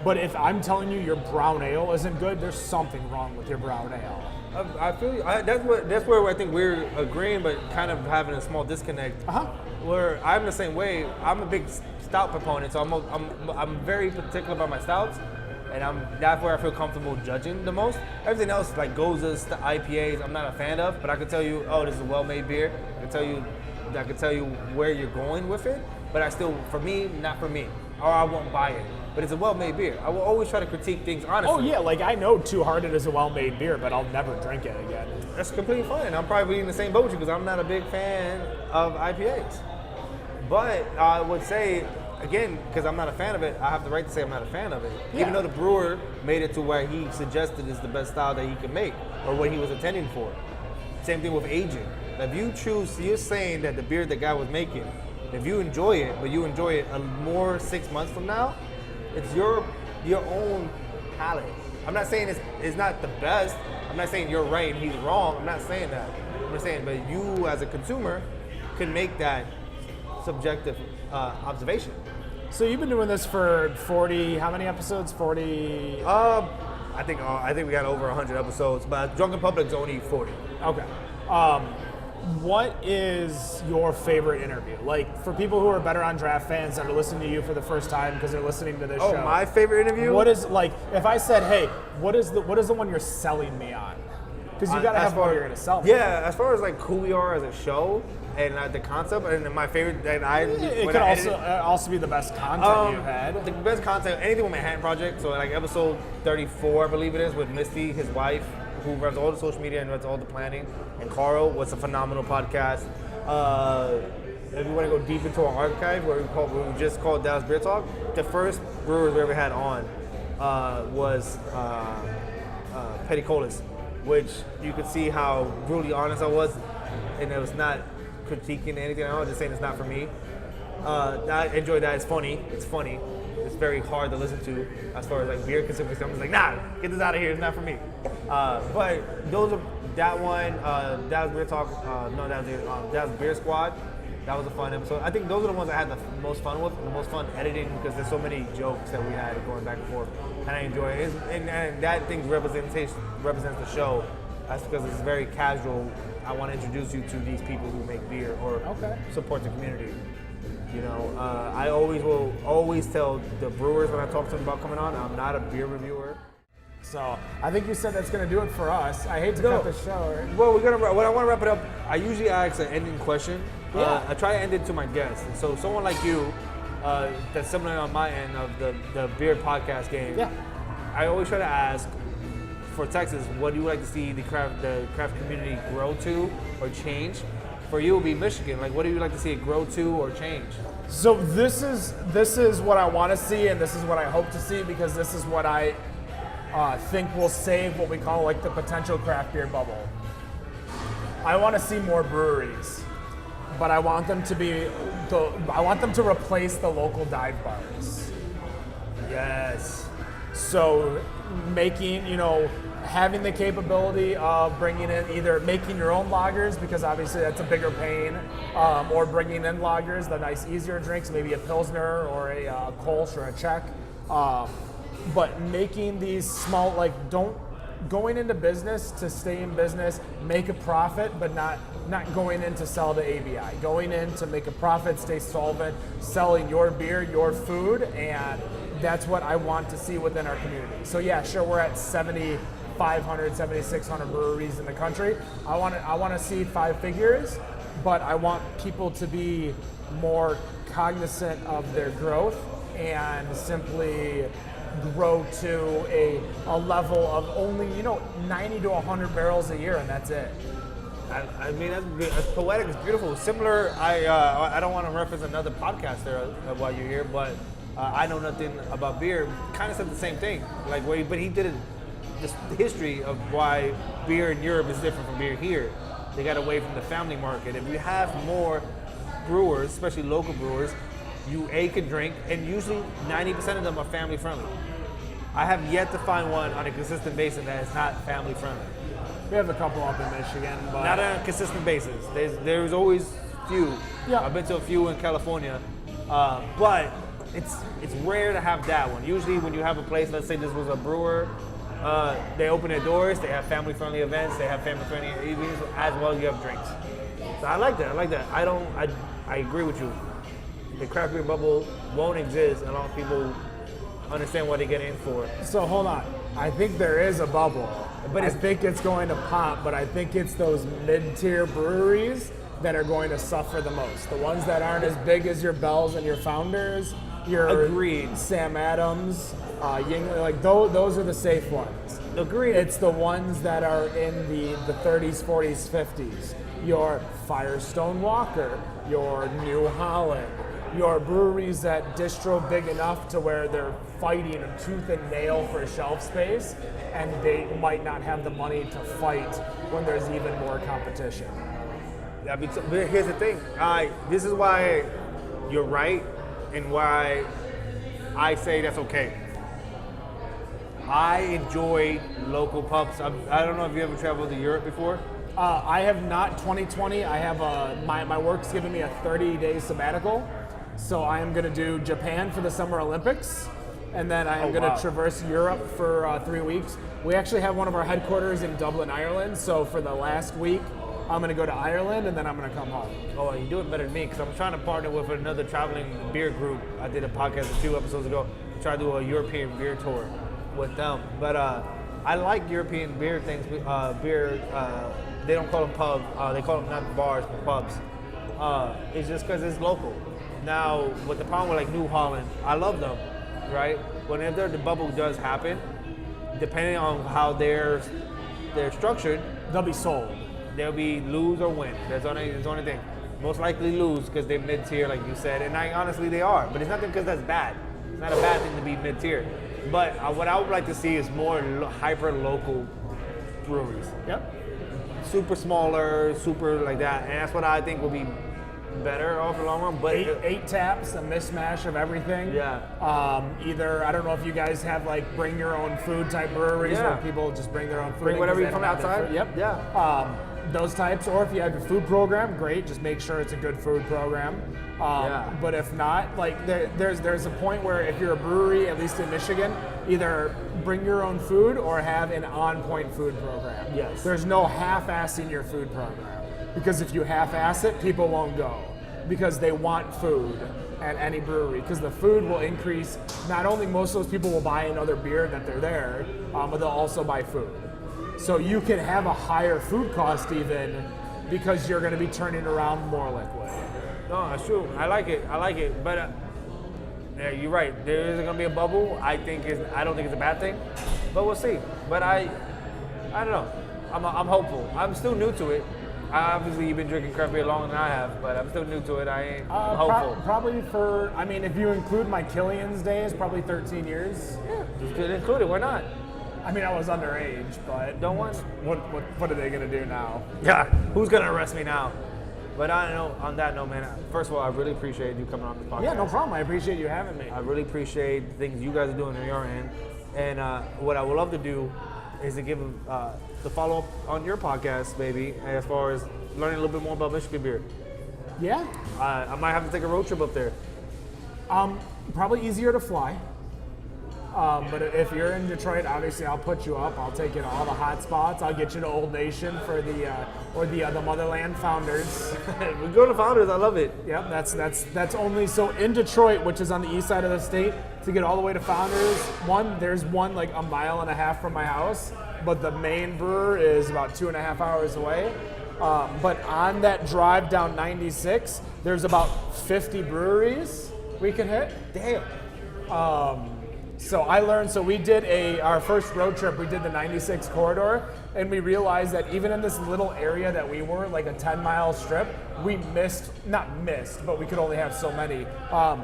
But if I'm telling you your brown ale isn't good, there's something wrong with your brown ale. I feel you. That's where I think we're agreeing, but kind of having a small disconnect. Where I'm the same way. I'm a big stout proponent, so I'm very particular about my stouts, and that's where I feel comfortable judging the most. Everything else, like Gozas, the IPAs, I'm not a fan of, but I can tell you, this is a well-made beer. I can tell you where you're going with it, but for me, not for me, or I won't buy it. But it's a well-made beer. I will always try to critique things honestly. Oh yeah, like I know Two Hearted is a well-made beer, but I'll never drink it again. That's completely fine. I'm probably in the same boat with you because I'm not a big fan of IPAs. But I would say, again, because I'm not a fan of it, I have the right to say I'm not a fan of it. Yeah. Even though the brewer made it to where he suggested is the best style that he could make, or what he was intending for. Same thing with aging. If you choose, you're saying that the beer the guy was making, if you enjoy it, but you enjoy it more 6 months from now, it's your own palate. I'm not saying it's not the best. I'm not saying you're right and he's wrong. I'm not saying that. I'm just saying, but you as a consumer can make that subjective observation. So you've been doing this for 40, how many episodes? 40? I think we got over 100 episodes, but Drunken Public's only 40. Okay. what is your favorite interview? Like, for people who are better on draft fans that are listening to you for the first time because they're listening to this show. Oh, my favorite interview? What is, like, if I said, hey, what is the one you're selling me on? Because you got to have one you're going to sell me. Yeah, as far as like who we are as a show and the concept, and my favorite, It could also be the best content you've had. The best content, anything with Manhattan Project. So like episode 34, I believe it is, with Misty, his wife, who runs all the social media and runs all the planning, and Carl was a phenomenal podcast. If you want to go deep into our archive, where we just called Dallas Beer Talk, the first brewers we ever had on was Petty Colas, which you could see how brutally honest I was, and it was not critiquing anything. I was just saying it's not for me. I enjoy that. It's funny. It's very hard to listen to as far as like beer consuming stuff. I'm just like, nah, get this out of here. It's not for me. But those are that one. Dallas Beer Talk. Dallas Beer Squad. That was a fun episode. I think those are the ones I had the most fun with, the most fun editing, because there's so many jokes that we had going back and forth, and I enjoy it. And that thing represents the show. That's because it's very casual. I want to introduce you to these people who make beer or support the community. You know, I always tell the brewers when I talk to them about coming on, I'm not a beer reviewer. So I think you said that's going to do it for us. I hate to cut the show. Well, when I want to wrap it up, I usually ask an ending question. Yeah. I try to end it to my guests. And so someone like you, that's similar on my end of the beer podcast game. Yeah. I always try to ask, for Texas, what do you like to see the craft community grow to or change? For you, it would be Michigan. Like, what do you like to see it grow to or change? So this is what I want to see, and this is what I hope to see, because this is what I think will save what we call like the potential craft beer bubble. I want to see more breweries, but I want them to replace the local dive bars. Yes. So making, having the capability of bringing in either making your own lagers, because obviously that's a bigger pain, or bringing in lagers, the nice easier drinks, maybe a Pilsner or a Kolsch or a Czech. But making these small, going into business to stay in business, make a profit, but not going in to sell to ABI. Going in to make a profit, stay solvent, selling your beer, your food, and that's what I want to see within our community. So yeah, sure, we're at 7,500, 7,600 breweries in the country. I want to see 5 figures, but I want people to be more cognizant of their growth and simply grow to a level of only 90 to 100 barrels a year, and that's it. I mean, that's poetic. It's beautiful. Similar. I don't want to reference another podcaster while you're here, but I know nothing about beer. Kind of said the same thing. But he did it. The history of why beer in Europe is different from beer here. They got away from the family market. If you have more brewers, especially local brewers, you can drink, and usually 90% of them are family friendly. I have yet to find one on a consistent basis that is not family friendly. We have a couple up in Michigan, but not on a consistent basis. There's always few. Yeah. I've been to a few in California, but it's rare to have that one. Usually when you have a place, let's say this was a brewer, they open their doors, they have family friendly events, they have family friendly evenings, as well as you have drinks. So I like that. I agree with you. The craft beer bubble won't exist unless people understand what they get in for. So hold on. I think there is a bubble, but I think it's going to pop, but I think it's those mid-tier breweries that are going to suffer the most. The ones that aren't as big as your Bells and your Founders, your Agreed. Sam Adams, Yingling, those are the safe ones. Agreed. It's the ones that are in the 30s, 40s, 50s. Your Firestone Walker, your New Holland, your breweries that distro big enough to where they're fighting tooth and nail for shelf space, and they might not have the money to fight when there's even more competition. But here's the thing. This is why you're right, and why I say that's okay. I enjoy local pubs. I don't know if you ever traveled to Europe before. I have not. 2020. I have my work's giving me a 30-day sabbatical. So I am going to do Japan for the Summer Olympics, and then I am going to traverse Europe for 3 weeks. We actually have one of our headquarters in Dublin, Ireland. So for the last week, I'm going to go to Ireland, and then I'm going to come home. Oh, you're doing better than me because I'm trying to partner with another traveling beer group. I did a podcast a few episodes ago. Try to do a European beer tour with them. But I like European beer things. They don't call them pubs. They call them not bars, but pubs. It's just because it's local. Now, with the problem with like New Holland, I love them, right? Whenever the bubble does happen, depending on how they're structured, They'll be sold. they'll be lose or win. That's the only thing. Most likely lose because they're mid-tier, like you said, and honestly they are. But it's nothing because that's bad. It's not a bad thing to be mid-tier. But what I would like to see is more hyper-local breweries. Yep. Super smaller, super like that, and that's what I think will be better off the long run. But Eight taps, a mismatch of everything. Yeah. Either, I don't know if you guys have like bring your own food type breweries Yeah. where people just bring their own food. Bring in whatever 'cause you they from don't have their outside. food. Yep. Yeah. Those types, or if you have your food program, great. Just make sure it's a good food program. Yeah. But if not, like there's a point where if you're a brewery, at least in Michigan, either bring your own food or have an on-point food program. Yes. There's no half-assing your food program, because if you half-ass it, people won't go because they want food at any brewery, because the food will increase. Not only most of those people will buy another beer that they're there, but they'll also buy food. So you can have a higher food cost even because you're going to be turning around more liquid. No, that's true. I like it. But yeah, you're right. There is going to be a bubble. I don't think it's a bad thing, but we'll see. But I don't know. I'm hopeful. I'm still new to it. Obviously, you've been drinking craft beer longer than I have, but I'm still new to it. I'm hopeful. Probably for, I mean, if you include my Killian's days, probably 13 years. Yeah, just get included. Why not? I mean, I was underage, but Don't want. what are they going to do now? Yeah, who's gonna arrest me now? But I don't know. On that note, man. First of all, I really appreciate you coming on this podcast. Yeah, no problem. I appreciate you having me. I really appreciate the things you guys are doing on your end. And what I would love to do is to give the follow up on your podcast, maybe, as far as learning a little bit more about Michigan beer. Yeah. I might have to take a road trip up there. Probably easier to fly. But if you're in Detroit, obviously I'll put you up. I'll take you to all the hot spots. I'll get you to Old Nation for the Motherland Founders. We go to Founders. I love it. Yep, that's only so in Detroit, which is on the east side of the state. To get all the way to Founders, there's one like a mile and a half from my house, but the main brewer is about 2.5 hours away. But on that drive down 96, there's about 50 breweries we can hit. Damn. So I learned, we did our first road trip, we did the 96 corridor, and we realized that even in this little area that we were, like a 10-mile strip, we not missed, but we could only have so many,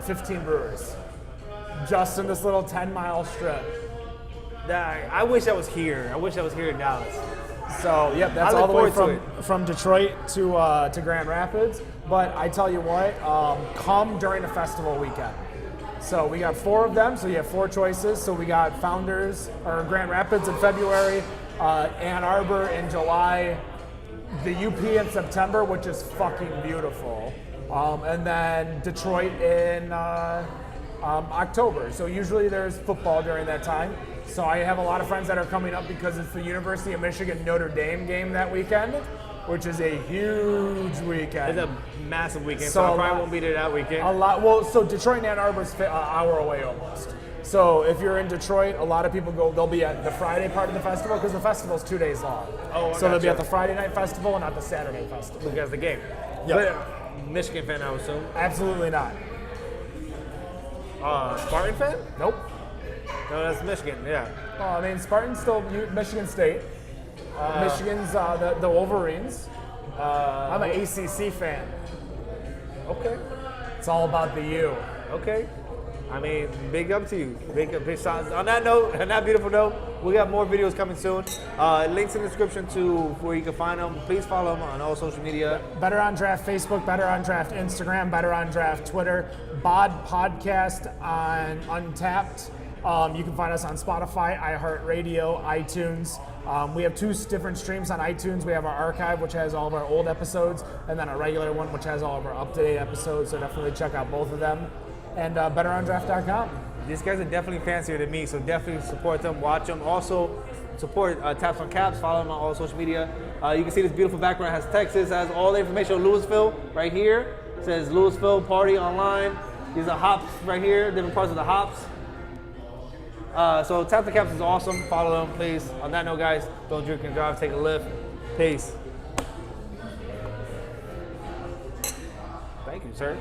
15 brewers. Just in this little 10-mile strip. I wish I was here. I wish I was here in Dallas. So, yep, that's I all look the way forward to from Detroit to Grand Rapids. But I tell you what, come during the festival weekend. So we got 4 of them, so you have 4 choices. So we got Founders, or Grand Rapids in February, Ann Arbor in July, the UP in September, which is fucking beautiful, and then Detroit in October. So usually there's football during that time. So I have a lot of friends that are coming up because it's the University of Michigan Notre Dame game that weekend, which is a huge weekend. It's a massive weekend, so I probably won't be there that weekend. A lot. Well, so Detroit and Ann Arbor is an hour away almost. So if you're in Detroit, a lot of people they'll be at the Friday part of the festival because the festival's 2 days long. So they'll be at the Friday night festival and not the Saturday festival. Because the game. Yep. But Michigan fan, I would assume. Absolutely not. Spartan fan? Nope. No, that's Michigan, yeah. I mean, Spartan's still Michigan State. Michigan's the Wolverines. I'm an ACC fan. Okay. It's all about the U. Okay. I mean, big up to you. Big shots. On that note, on that beautiful note, we got more videos coming soon. Links in the description to where you can find them. Please follow them on all social media. Better on Draft Facebook, Better on Draft Instagram, Better on Draft Twitter, BOD Podcast on Untapped. You can find us on Spotify, iHeartRadio, iTunes. We have 2 different streams on iTunes. We have our archive, which has all of our old episodes, and then a regular one, which has all of our up-to-date episodes. So definitely check out both of them. And betterondraft.com. These guys are definitely fancier than me, so definitely support them, watch them. Also, support Taps on Caps. Follow him on all social media. You can see this beautiful background. It has Texas, has all the information on Louisville right here. It says Louisville Party Online. These are hops right here, different parts of the hops. So Taps on Caps is awesome. Follow them, please. On that note, guys, don't drink and drive. Take a lift. Peace. Thank you, sir.